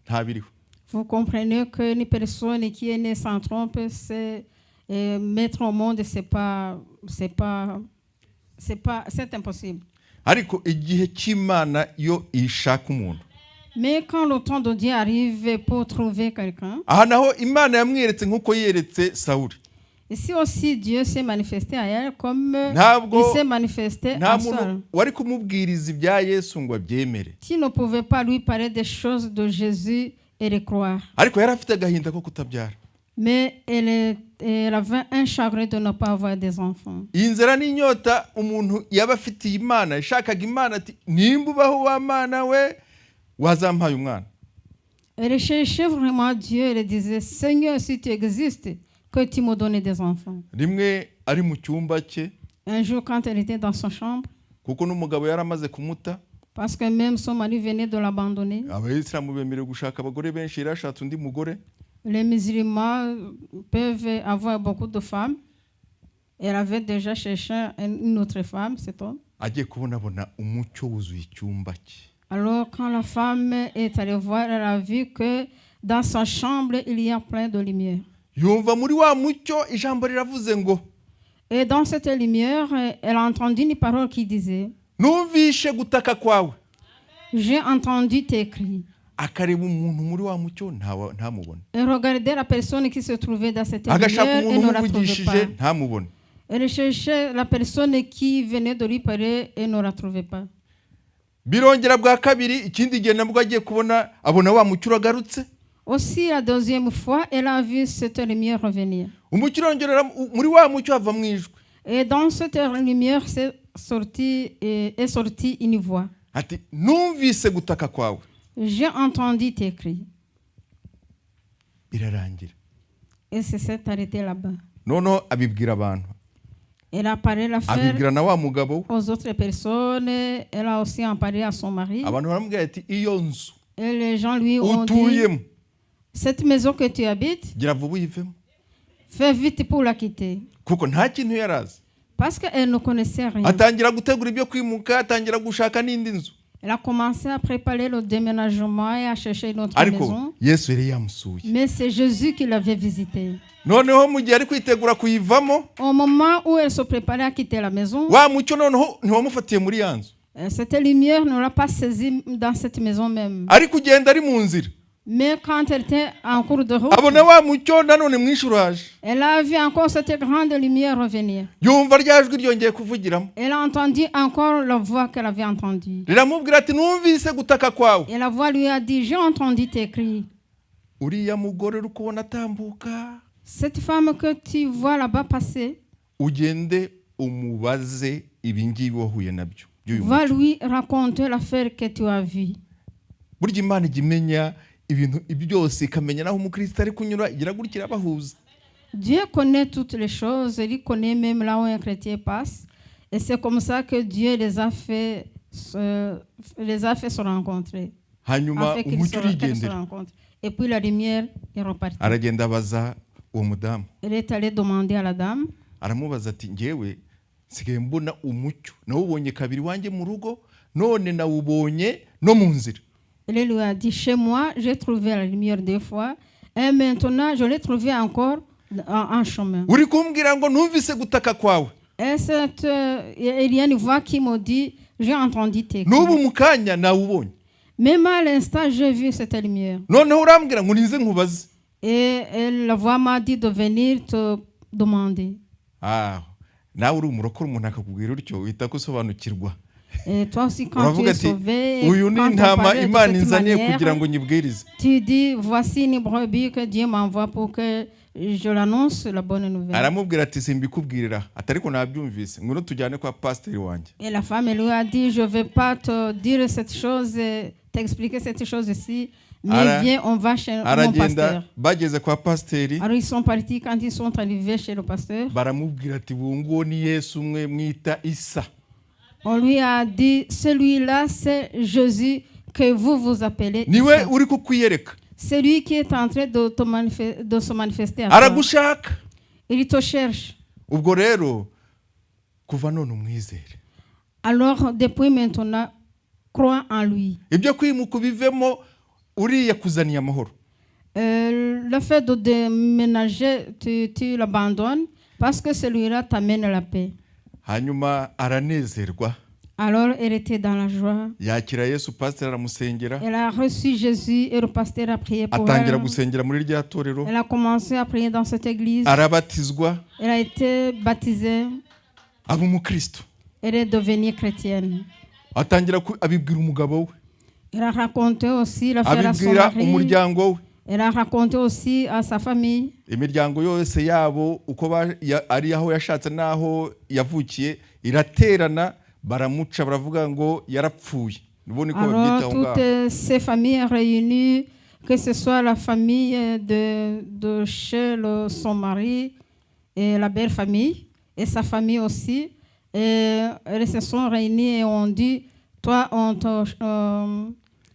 ntabiriho. Vous comprenez que une personne qui est née sans trompe, c'est mettre au monde, c'est impossible. Ariko igihe cy'Imana yo ishaka umuntu. Mais quand le temps de Dieu arrive pour trouver quelqu'un, aha naho Imana yamweretse nkuko yeretse Sawuli. Ici aussi Dieu s'est manifesté à elle comme il s'est manifesté à Saul. Wari kumubwiriza ibya Yesu ngo abyemere. Tu ne pouvais pas lui parler des choses de Jésus et les croire. Ariko yari afite agahinda ko kutabyara. Mais elle avait un chagrin de ne pas avoir des enfants. Inzara n'inyota umuntu yaba afitiye Imana yashakaga Imana ati nimba ubaho wa Mana we wazampaye umwana. Elle cherchait vraiment Dieu, elle disait Seigneur, si tu existes, que tu me donnes des enfants. Rimwe ari mu cyumba cye. Un jour quand elle était dans sa chambre, kuko n'umugabo yaramaze kumuta. Parce que même son mari venait de l'abandonner. abayisilamu bemerewe gushaka abagore benshi, yari yashatse undi mugore. Les musulmans peuvent avoir beaucoup de femmes. Elle avait déjà cherché une autre femme, cet homme. agiye kubonabona umucyo wuzuye icyumba cye. Alors quand la femme est allée voir, elle a vu que dans sa chambre il y a plein de lumière. Yumva muri wa mucyo ijambo riravuze ngo. Et dans cette lumière, elle a entendu une parole qui disait, numvishe gutaka kwawe. J'ai entendu tes cris. akareba umuntu muri wa mucyo ntamubone. Elle regardait la personne qui se trouvait dans cette lumière et ne la trouvait pas. ntamubone. Elle cherchait la personne qui venait de lui parler et ne la trouvait pas. Birongera bwa kabiri, ikindi gihe nabwo agiye kubona abona wa mucyo uragarutse. Aussi la deuxième fois, elle a vu cette lumière revenir. Umucyo urongera muri wa mucyo hava mu ijwi. Et dans cette lumière est sortie une voix. Ati numvise gutaka kwawe. J'ai entendu tes cris. Birarangira. Et c'est s'est arrêté là-bas. Noneho abibwira abantu. Elle a parlé l'affaire abibwira na wa mugabo aux autres personnes. Elle a aussi en parlé à son mari. Abantu baramubwira ati iyo nzu et les gens lui ont dit, cette maison que tu habites, gira vuba uyivemo. Fais vite pour la quitter. Kuko nta kintu yarazi. Parce qu'elle ne connaissait rien. Atangira gutegura ibyo kwimuka, atangira gushaka n'indi nzu. Elle a commencé à préparer le déménagement et à chercher une autre maison. Yesu yari yamusuye. Mais c'est Jésus qui l'avait visité. Noneho mu gihe ari kwitegura kuyivamo, au moment où elle se préparait à quitter la maison, wa mucyo noneho ntiwamufatiye muri ya nzu. Cette lumière ne l'a pas saisie dans cette maison même. Ari kugenda ari mu nzira. Mais quand elle était en cours de route, abona wa mucyo nanone mwinshi uraje. Elle a vu encore cette grande lumière revenir. Yumva rya jwi ryongeye kuvugiramo. Elle a entendu encore la voix qu'elle avait entendue. Riramubwira ati numvise gutaka kwawe. Et la voix lui a dit, j'ai entendu tes cris. Uriya mugore uri kubona atambuka. Cette femme que tu vois là-bas passer, ugende umubaze ibingibi wahuye nabyo. Va lui raconter l'affaire que tu as vue. Burya Imana igimenya ibintu byose ikamenya naho umukristo ari kunyura igira gukira bahuza. Dieu connaît toutes les choses, il connaît même là où un chrétien passe, et c'est comme ça que Dieu les a fait se rencontrer. Hanyuma umucyo urigendera. Et puis la lumière est repartie. Aragenda baza uwo mudamu. Elle est allée demander à la dame. Aramubaza ati ngewe sigaye mbona umucyo nawubonye kabiri wanjye mu rugo none nawubonye no mu nzira. Elle lui a dit, chez moi j'ai trouvé la lumière deux fois et maintenant je l'ai trouvé encore en chemin. Uri kumbwira ngo numvise gutaka kwawe. Et il y a une voix qui me dit, j'ai entendu tes cris. N'ubu mukanya nawubonye. Même à l'instant j'ai vu cette lumière. Noneho urambwira ngo nize nkubaze. Et la voix m'a dit de venir te demander. Nawe uri umurokore umuntu akakubwira utyo uhita gusobanukirwa. Et toi aussi quand tu es sauvé, uyu ni intama Imana inzaniye kugira ngo nyibwirize. Tu dis, voici une brebis que Dieu m'envoie pour que je l'annonce la bonne nouvelle. Aramubwira ati simbikubwirira atariko nabyumvise ngwino tujyane kwa pasteur wanje. Et la femme lui a dit, je vais pas te dire cette chose, t'expliquer cette chose ici. Mais viens, on va chez mon pasteur. Bageze kwa pasteri. Alors ils sont partis, quand ils sont arrivés chez le pasteur. Baramubwira ati bungo ni Yesu umwe mwita Isa. On lui a dit, celui-là c'est Jésus que vous appelez Isa. Niwe uri kukwiyereka. C'est lui qui est en train de se manifester. Aragushaka. Il te cherche. Ubwo rero kuva none umwizere. Alors depuis maintenant, crois en lui. Ibyo kwimuka bivemo uriya kuzaniye amahoro. Le fait de déménager, tu l'abandonnes parce que celui-là t'amène la paix. Hanyuma aranezerwa. Alors elle était dans la joie. Yakira Yesu pasteur aramusengera. Elle a reçu Jésus et le pasteur a prié pour atangira elle. gusengera muri rya torero. Elle a commencé à prier dans cette église. Arabatizwa. Elle a été baptisée. Aba umukristo. Elle est devenue chrétienne. Atangira abibwira umugabo we. Elle a raconté aussi l'affaire à son mari. Elle a raconté aussi à sa famille. Imiryango yose yabo uko ari aho yashatse naho yavukiye iraterana baramuca baravuga ngo yarapfuye. Nibone ko babyita ngo toutes ces familles réunies, que ce soit la famille de chez son mari et la belle famille et sa famille aussi, et elles se sont réunies et ont dit toi,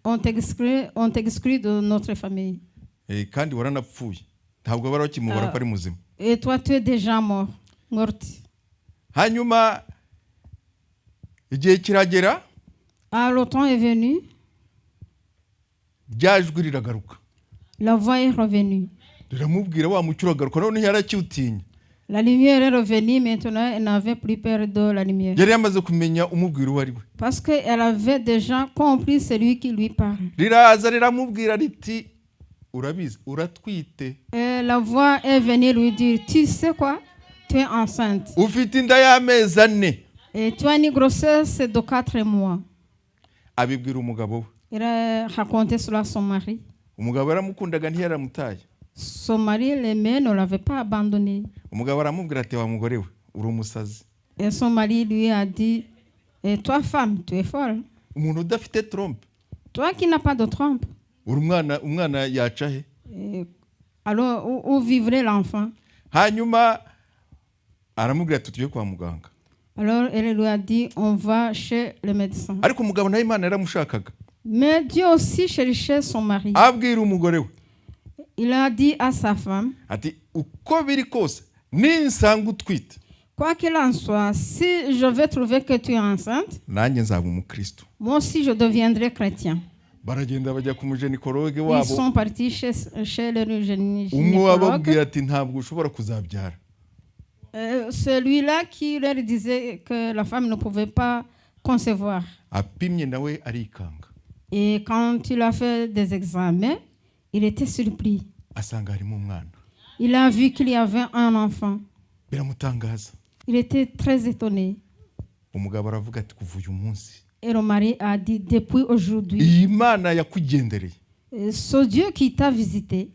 on t'exclut de notre famille. kandi waranapfuye ntabwo bari bakimubara ko ari muzima. Et toi, tu es déjà morte. Hanyuma igihe kiragera, le temps est venu, ryajwi riragaruka. la voix est revenue. Riramubwira wa mucyo uragaruka, none yarakiutinya. La lumière est revenue, maintenant elle n'avait plus peur de la lumière. Yari yamaze kumenya umubwira uwo ari we. Parce qu'elle avait déjà compris celui qui lui parle. Riraza riramubwira riti urabizi uratwite. La voix est venue lui dire, tu sais quoi, tu es enceinte. Ufite inda y'amezi 4. Et tu as une grossesse de 4 mois. Abibwira umugabo we. Il a raconté cela à son mari. Umugabo yaramukundaga ntiyaramutaye. Son mari l'aimait, ne l'avait pas abandonné. Umugabo aramubwira ati wa mugore we uri umusazi. Et son mari lui a dit, et toi femme, tu es folle. Umuntu udafite trompe. Toi qui n'as pas de trompe. Uri umwana yaca he? Alors où vivrait l'enfant? Hanyuma aramubwira ati tugiye kwa muganga. Alors elle lui a dit, on va chez le médecin. Ariko umugabo nawe Imana yaramushakaga. Mais Dieu aussi cherchait son mari. Abwira umugore we. Il a dit à sa femme, ati uko biri kose ninsanga utwite. Quoi qu'il en soit, si je vais trouver que tu es enceinte, nanjye nzaba umukristo. Moi aussi je deviendrai chrétien. Baragenda bajya ku mujenikologe wabo. Ils sont partis chez le gynécologue. Umwe ababwira ati ntabwo ushobora kuzabyara. Celui-là qui leur disait que la femme ne pouvait pas concevoir. Apimye nawe arikanga. Et quand il a fait des examens, il était surpris. Asanga harimo umwana. Il a vu qu'il y avait un enfant. Biramutangaza. Il était très étonné. Umugabo aravuga ati kuva uyu munsi. Et le mari a dit, depuis aujourd'hui, Imana yakugendereye. Ce Dieu qui t'a visité,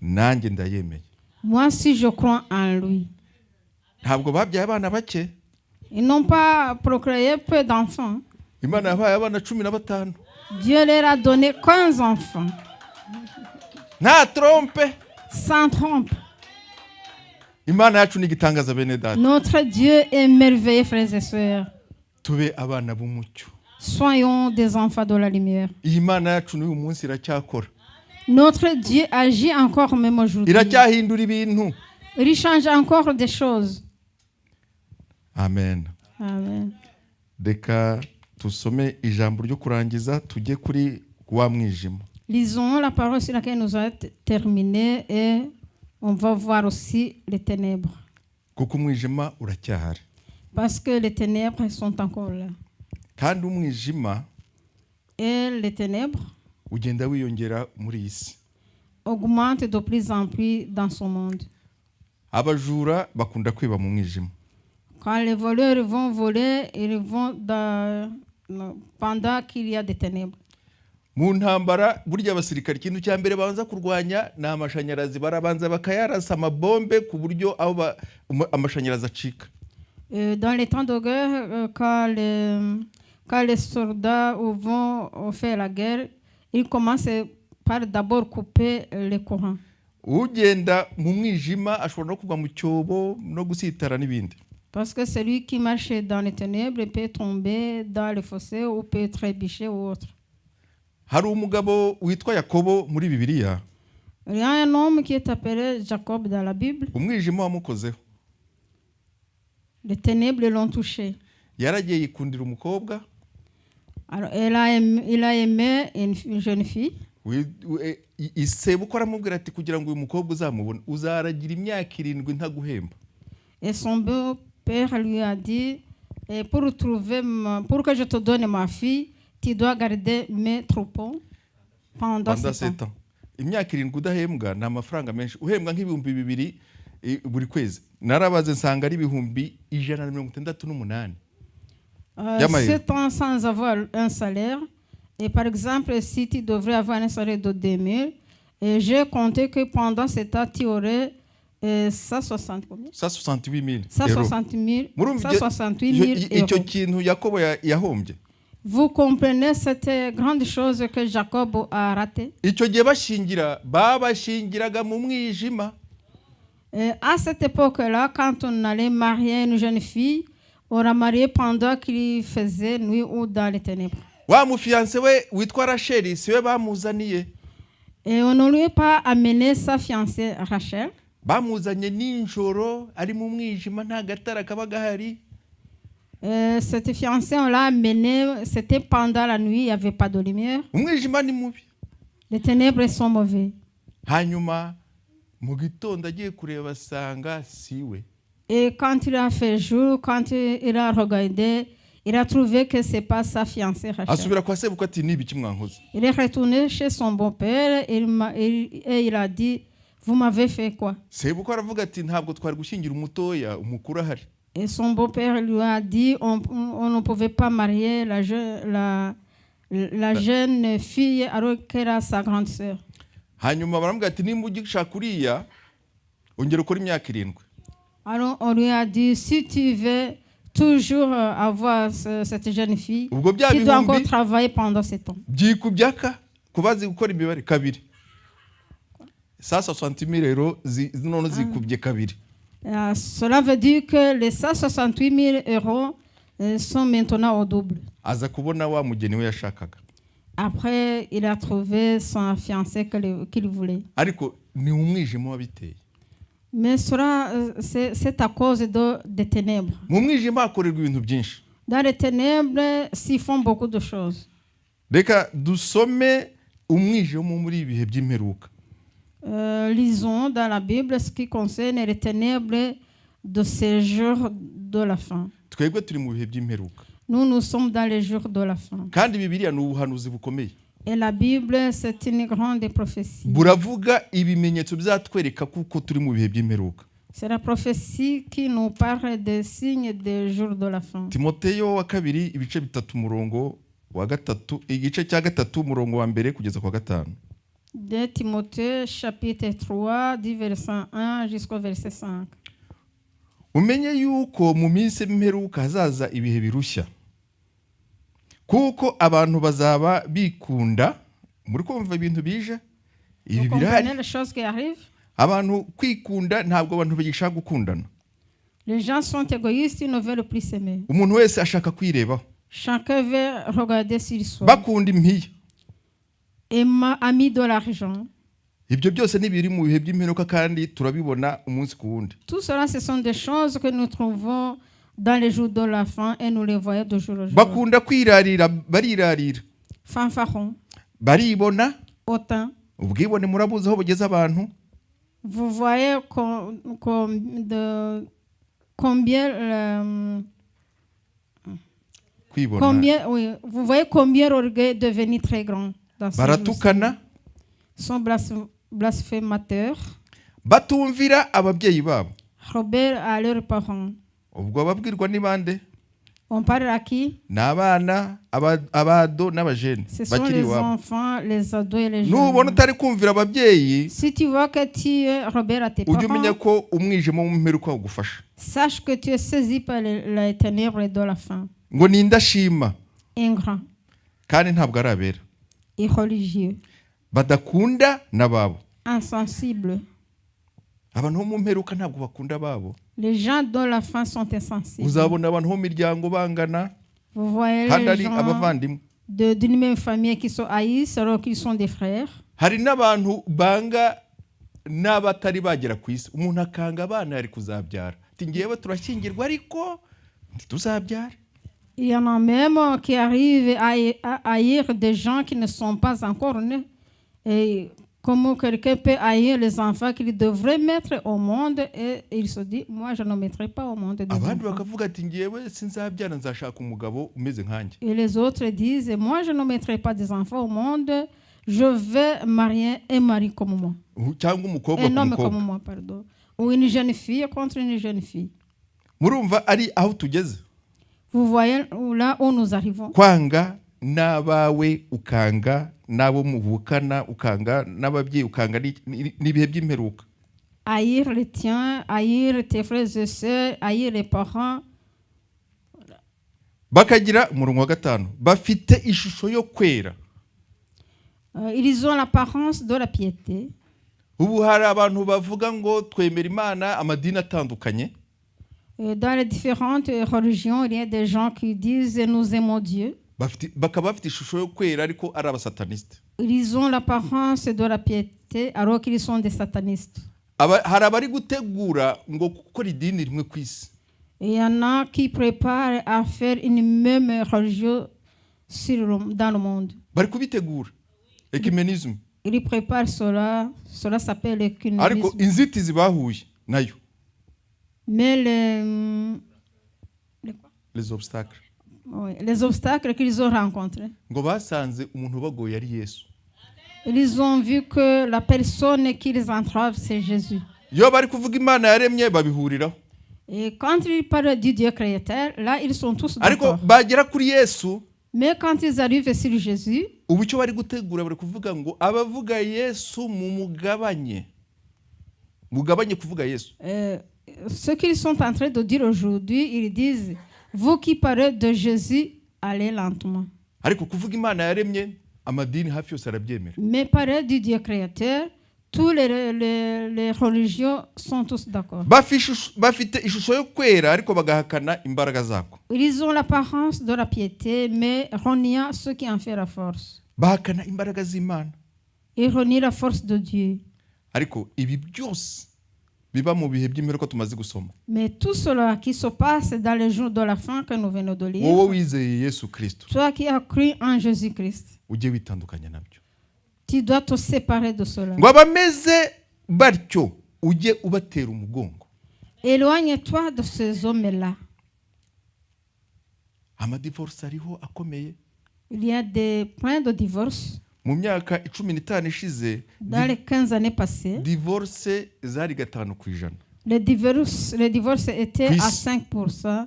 nanjye ndayemeye. Moi si je crois en lui. Ntabwo babyaye abana bake. Ils n'ont pas procréé peu d'enfants. Imana yabaye abana 15. Dieu leur a donné 15 enfants. Nta trompe. Sans trompe. Imana yacu ni gitangaza bene data. Notre Dieu est merveilleux, frères et sœurs. Tube abana b'umucyo. Soyons des enfants de la lumière. Imana yacu n'uyu munsi iracyakora. Notre Dieu agit encore même aujourd'hui. Iracyahindura ibintu. Il change encore des choses. Amen. Amen. Reka tusome ijambo ryo kurangiza tujye kuri wa mwijima. Lisons la parole sur laquelle nous a terminé et on va voir aussi les ténèbres. Kuko umwijima uracyahari. Parce que les ténèbres sont encore là. Kandi umwijima et les ténèbres ugenda wiyongera muri isi. Augmente de plus en plus dans ce monde. Abajura bakunda kwiba mu mwijima. Quand les voleurs vont voler, ils vont pendant qu'il y a des ténèbres. Mu ntambara burya abasirikare ikintu cya mbere banza kurwanya na amashanyarazi barabanza bakayarasa amabombe ku buryo aho amashanyarazi acika. Dans les temps de guerre, quand les soldats vont faire la guerre, ils commencent par d'abord couper les courants. Ugenda mu mwijima ashobora no kugwa mu cyobo no gusitara n'ibindi. Parce que celui qui marche dans les ténèbres peut tomber dans le fossé ou peut trébucher ou autre. Hari umugabo witwa Yakobo muri Bibiliya. Il y a un homme qui est appelé Jacob dans la Bible. Umwijima wamukozeho. Les ténèbres l'ont touché. Yaragiye yikundira umukobwa. Alors il a aimé une jeune fille. Isebuko aramubwira ati kugira ngo uyu mukobwa uzamubone uzaragira imyaka 7 ntaguhemba. Et son beau-père lui a dit, pour que je te donne ma fille, tu dois garder mes troupeaux pendant 7 ans. Imyaka 7 udahembwa na amafaranga menshi uhembwa nk'ibihumbi 2 buri kwezi. Narabaze nsanga ari ibihumbi 168. 7 ans sans avoir un salaire. Et par exemple, si tu devrais avoir un salaire de 2000, et j'ai compté que pendant 7 ans, tu aurais 168 000 euros. Vous comprenez cette grande chose que Jacob a ratée? À cette époque-là, quand on allait marier une jeune fille, On l'a marié pendant qu'il faisait nuit ou dans les ténèbres. wa mufiance we witwa Racheli siwe bamuzaniye. Et on ne lui a pas amené sa fiancée Rachel. Bamuzanye ninjoro ari mu mwijima nta gatara kaba gahari. Cette fiancée, on l'a amenée, c'était pendant la nuit, il n'y avait pas de lumière. Umwijima ni mubi. Les ténèbres sont mauvais. Hanyuma mu gitondo agiye kureba sanga siwe. Et quand il a fait jour, quand il a regardé, il a trouvé que ce n'est pas sa fiancée Rachel. Asubira kwa sebukwe ati ni ibiki mwankoze. Il est retourné chez son beau-père et il a dit, vous m'avez fait quoi? Sebukwe aravuga ati ntabwo twari gushyingira umutoya umukuru ahari. Et son beau-père lui a dit, on ne pouvait pas marier la jeune fille alors qu'elle a sa grande sœur. Hanyuma baramubwira ati nimba ugishaka uriya ongera ukora imyaka 7. Alors on lui a dit, si tu veux toujours avoir cette jeune fille, tu dois encore travailler pendant 7 ans. Byikubyaka kubazi gukora imibare kabiri. Sasa 60,000 € none zikubye kabiri. Cela veut dire que les 168 000 € sont maintenant au double. Aza kubona wa mugeni we yashakaga. Après, il a trouvé son fiancé qu'il voulait. Ariko ni umwijima wabiteye. Mais cela, c'est à cause des ténèbres. Mu mwijima hakorerwa ibintu byinshi. Dans les ténèbres, s'y font beaucoup de choses. Reka dusome umwijima muri ibihe by'imperuka. Lisons dans la Bible ce qui concerne les ténèbres de ces jours de la fin. Twebwe turi mu bihe by'imperuka. Nous sommes dans les jours de la fin. Kandi Bibiliya ni ubuhanuzi bukomeye. Et la Bible, c'est une grande prophétie. Buravuga ibimenyetso bizatwereka kuko turi mu bihe by'imperuka. C'est la prophétie qui nous parle des signes des jours de la fin. Timoteyo wa kabiri ibice 3 murongo wa 3 igice cya 3 murongo wa mbere kugeza kwa 5. De Timothée chapitre 3 du verset 1 jusqu'au verset 5. Umenye yuko mu minsi y'imperuka hazaza ibihe birushya. Kuko abantu bazaba bikunda muri kumva ibintu bije ibi birahari. Abantu kwikunda ntabwo abantu bagishaka gukundana. Les gens sont égoïstes, ils ne veulent plus s'aimer. Umuntu wese ashaka kwirebaho. Chacun veut regarder sur soi. Bakunda impiya. Ami de l'argent. Ibyo byose ni biri mu bihe by'imperuka kandi turabibona umunsi ku wundi. Tout cela, ce sont des choses que nous trouvons dans les jours de la fin et nous les voyons de jour en jour. Bakunda kwirarira barirarira. Fanfaron. Baribona. Autant. Ubwibone murabuze aho bugeze abantu. Vous voyez combien oui, vous voyez combien l'orgueil est devenu très grand dans ce baratukana. Sont blasphémateurs. Batumvira ababyeyi babo. Robert à leurs parents. Ubwo babwirwa ni bande? On parle à qui? N'abana, abado n'abajene. Ce sont les enfants, les ados et les jeunes. Nubona utari kumvira ababyeyi. Si tu vois que tu es Robert à tes parents. Ujye umenya ko umwijima w'imperuka ugufasha. Sache que tu es saisi par les ténèbres de la fin. Ngo ni ndashima. Ingrat. Kandi ntabwo arabera. Irreligieux. Badakunda nababo. Insensible. Abantu bo mu mperuka ntabwo bakunda babo. Les gens de la fin sont insensibles. Uzabona abantu bo miryango bangana. Vous voyez les gens d'une même famille qui sont haïs alors qu'ils sont des frères. Hari n'abantu banga n'abatari bagera ku isi. Umuntu akanga abana ari kuzabyara. Ati ngewe turashyingirwa ariko tuzabyara. Il y en a même qui arrivent à haïr des gens qui ne sont pas encore nés. Et comment quelqu'un peut haïr les enfants qu'il devrait mettre au monde et il se dit, moi je ne mettrai pas au monde des enfants. Et les autres disent, moi je ne mettrai pas des enfants au monde, je vais marier un mari comme moi. Un homme comme moi, pardon. Ou une jeune fille contre une jeune fille. Vous voyez là où nous arrivons. Kwanga n'abawe ukanga nabo muvukana ukanga n'ababyeyi ukanga n'ibihe by'imperuka. Haïr les tiens, haïr tes frères et sœurs, haïr les parents. Bakagira umurongo wa 5 bafite ishusho yo kwera. Ils ont l'apparence de la piété. Ubu hari abantu bavuga ngo twemera Imana amadini atandukanye. Dans les différentes religions, il y a des gens qui disent nous aimons Dieu. bakaba bafite ishusho yo kwera ariko ari abasataniste. Ils ont l'apparence de la piété alors qu'ils sont des satanistes. Hari abari gutegura ngo gukora idini rimwe ku isi. Il y en a qui préparent à faire une même religion dans le monde. Bari kubitegura. Ecumenisme. Ils préparent cela s'appelle l'ecuménisme. Ariko inzitizi bahuye nayo. Mais les obstacles. Oui, les obstacles qu'ils ont rencontrés. Ngo basanze umuntu ubagoye ari Yesu. Ils ont vu que la personne qui les entrave, c'est Jésus. Yo bari kuvuga Imana yaremye babihuriraho. Et quand ils parlent du Dieu créateur, là ils sont tous Ariko d'accord. bagera kuri Yesu. Mais quand ils arrivent sur Jésus, ubu cyo bari gutegura bari kuvuga ngo abavuga Yesu mugabanye kuvuga Yesu. Ce qu'ils sont en train de dire aujourd'hui, ils disent vous qui parlez de Jésus, allez lentement. Ariko kuvuga Imana yaremye amadini hafi yose arabyemera. Mais parler du Dieu créateur, tous les religions sont tous d'accord. Bafite ishusho yo kwera ariko bagahakana imbaraga zako. Ils ont l'apparence de la piété, mais reniant ce qui en fait la force. Bahakana imbaraga z'Imana. Ils renient la force de Dieu. Ariko ibi byose biba mu bihe by'imperuka tumaze gusoma. Mais tout cela qui se passe dans les jours de la fin que nous venons de lire. Wowe wizeye Yesu Kristo. Toi qui as cru en Jésus-Christ. Ujye witandukanya nabyo. Tu dois te séparer de cela. Ngo abameze batyo ujye ubatera umugongo. Éloigne-toi de ces hommes-là. Amadivorce ariho akomeye. Il y a des points de divorce. Mu myaka 15 ishize, dans les 15 années passées, divorce zari 5%. Les divorces étaient à 5%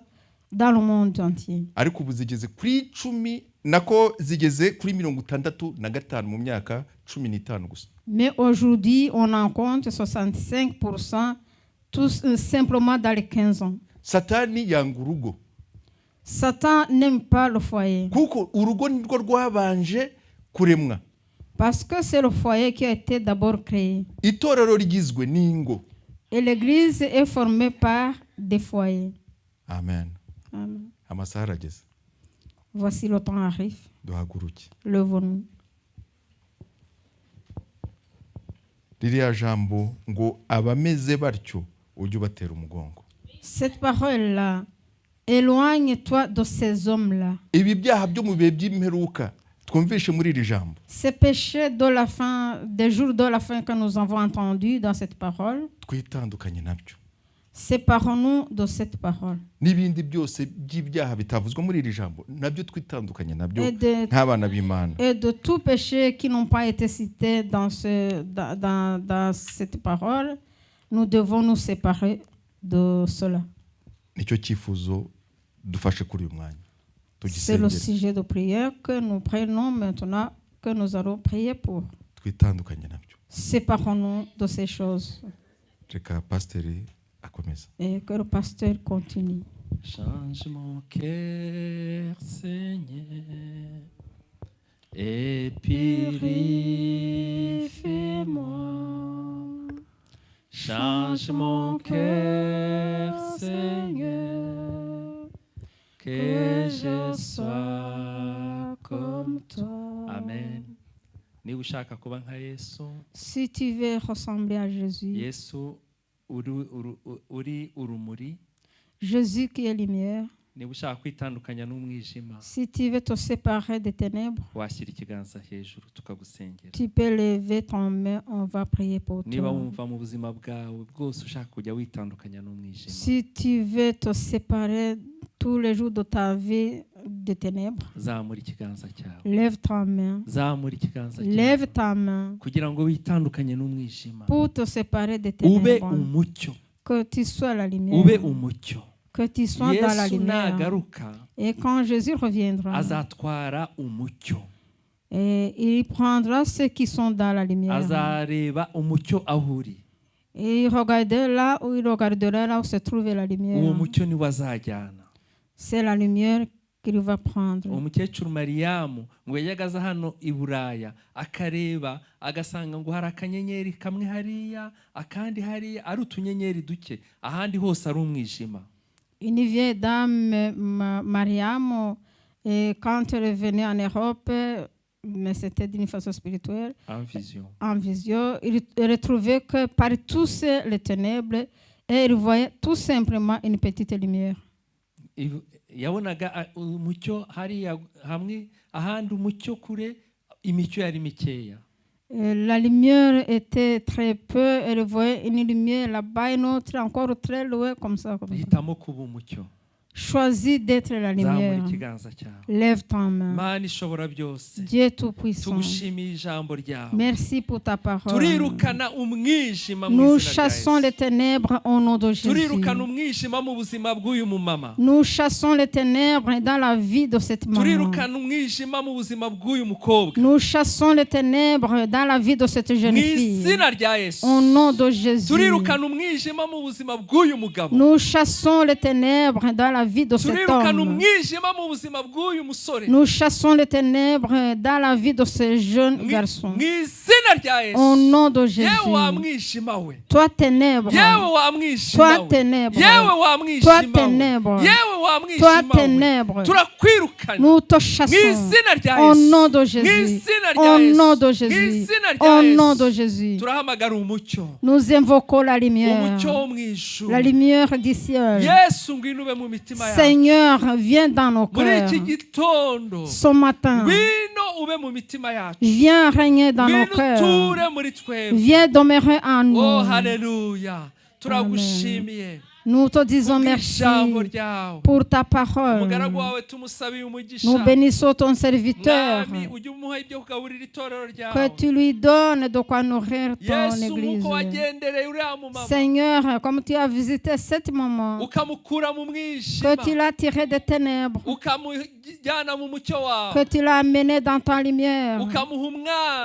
dans le monde entier. Ariko ubu zigeze kuri 10 nako zigeze kuri 65 mu myaka 15 gusa. Mais aujourd'hui, on en compte 65% tous simplement dans les 15 ans. Satani yanga urugo. Satan n'aime pas le foyer. Kuko urugo nirwo rwabanje kuremwa. Parce que c'est le foyer qui a été d'abord créé. Itorero rigizwe n'ingo. Et l'église est formée par des foyers. Amen. Amen. Amasaha arageze. Voici le temps arrive. Duhaguruke. Levons-nous. Ririya jambo ngo abameze batyo ujye ubatera umugongo. Cette parole-là, éloigne-toi de ces hommes-là. Ibi byaha byo mu bihe by'imperuka twumvishe muri iri jambo. Ces péchés de la fin, des jours de la fin que nous avons entendus dans cette parole. Twitandukanye nabyo. Séparons-nous de cette parole. N'ibindi byose by'ibyaha bitavuzwe muri iri jambo nabyo twitandukanye nabyo nk'abana b'Imana. Et de tout péché qui n'ont pas été cités dans cette parole, nous devons nous séparer de cela. Nicyo cyifuzo dufashe kuri uyu mwanya. C'est le sujet de prière que nous prenons maintenant, que nous allons prier pour. Twitandukanye nabyo. Séparons-nous de ces choses. Reka pasiteri akomeza. Et que le pasteur continue. Change mon cœur, Seigneur, et purifie-moi. Change mon cœur, Seigneur, que je sois comme toi. Amen. Niba ushaka kuba nka Yesu, si tu veux ressembler à Jésus, Yesu uri urumuri, Jésus qui est lumière, niba ushaka kwitandukanya n'umwijima, si tu veux te séparer des ténèbres, washyira ikiganza hejuru tukagusengera. Tu peux lever ton main, on va prier pour toi. Niba wumva mu buzima bwawe bwose ushaka kujya witandukanya n'umwijima, si tu veux te séparer tous les jours de ta vie des ténèbres, zamura ikiganza cyawe, lève ta main, zamura ikiganza cyawe, lève ta main, kugira ngo witandukanye n'umwijima, pour te séparer des ténèbres, ube umucyo, que tu sois la lumière, ube umucyo, que tu sois dans la lumière. Et quand Jésus reviendra, azatwara umucyo, et il prendra ceux qui sont dans la lumière, azareba umucyo aho uri, et il regardera là où se trouve la lumière. uwo mucyo ni wazajyana. C'est la lumière qu'il va prendre. Umukecuru Mariyamu ngo yajyaga hano i Buraya akareba agasanga ngo hari akanyenyeri kamwe hariya akandi hariya ari utunyenyeri duke, ahandi hose ari umwijima. Une vieille dame, Mariam, et quand elle est venue en Europe, mais c'était d'une façon spirituelle, en vision, il retrouvait que par tous les ténèbres, et il voyait tout simplement une petite lumière. yabonaga umucyo hariya hamwe ahandi umucyo kure imicyo yari mikeya. La lumière était très peu, elle voyait une lumière là-bas, une autre encore très loin, comme ça. Hitamo kuba umucyo. Choisis d'être la lumière. Lève ta main. Dieu Tout-Puissant. Merci pour ta parole. Nous chassons les ténèbres au nom de Jésus. Nous chassons les ténèbres dans la vie de cette maman. Nous chassons les ténèbres dans la vie de cette jeune fille. Au nom de Jésus. Nous chassons les ténèbres dans la vie de cet homme. Nous chassons les ténèbres dans la vie de ce jeune garçon. Au nom de Jésus. Toi ténèbres. Toi ténèbres. Toi ténèbres. Toi ténèbres. Nous te chassons. Au nom de Jésus. Au nom de Jésus. Au nom de Jésus. Nous invoquons la lumière. La lumière du ciel. Seigneur, viens dans nos cœurs. Ce matin, viens régner dans nos cœurs. Viens demeurer en nous. Oh, Alléluia. Nous te disons merci pour ta parole. Nous bénissons ton serviteur. Que tu lui donnes de quoi nourrir ton église. Seigneur, comme tu as visité cet moment, que tu l'as tiré des ténèbres, que tu l'as amené dans ta lumière,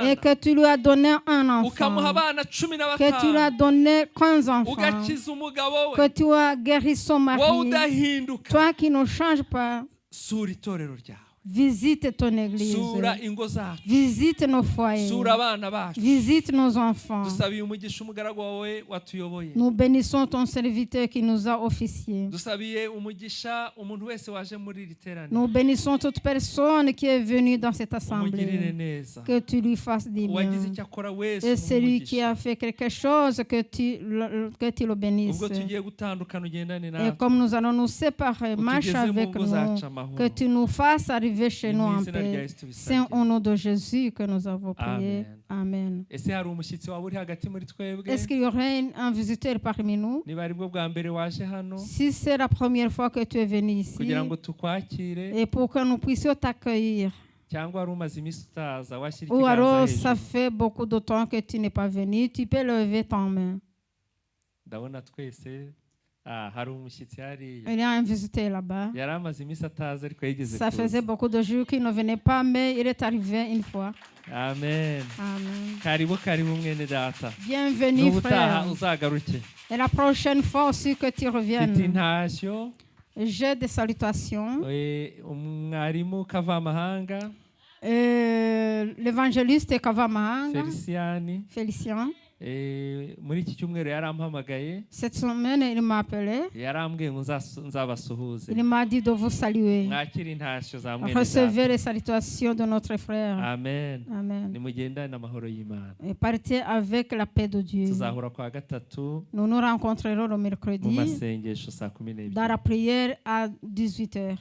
et que tu lui as donné un enfant, que tu lui as donné 15 enfants, que tu as guéri son mari, toi qui ne changes pas. Visite ton église. Visite nos foyers. Visite nos enfants. Nous bénissons ton serviteur qui nous a officié. Nous bénissons toute personne qui est venue dans cette assemblée. Que tu lui fasses du bien. Et celui qui a fait quelque chose, que tu le bénisses. Et comme nous allons nous séparer, marche avec nous. Que tu nous fasses arriver chez nous en paix. C'est au nom de Jésus que nous avons prié. Amen. Est-ce qu'il y aurait un visiteur parmi nous? Si c'est la première fois que tu es venu ici, et pour que nous puissions t'accueillir, ou alors ça fait beaucoup de temps que tu n'es pas venu, tu peux lever ta main. Il y a un visiteur là-bas. Ça faisait beaucoup de jours qu'il ne venait pas, mais il est arrivé une fois. Amen. Bienvenue, frère. Et la prochaine fois aussi que tu reviennes. J'ai des salutations. L'évangéliste Kavamahanga, Félicien. Cette semaine, il m'a appelé. Il m'a dit de vous saluer. Recevez les salutations de notre frère. Amen. Amen. Et partez avec la paix de Dieu. Nous nous rencontrerons le mercredi dans la prière à 18h.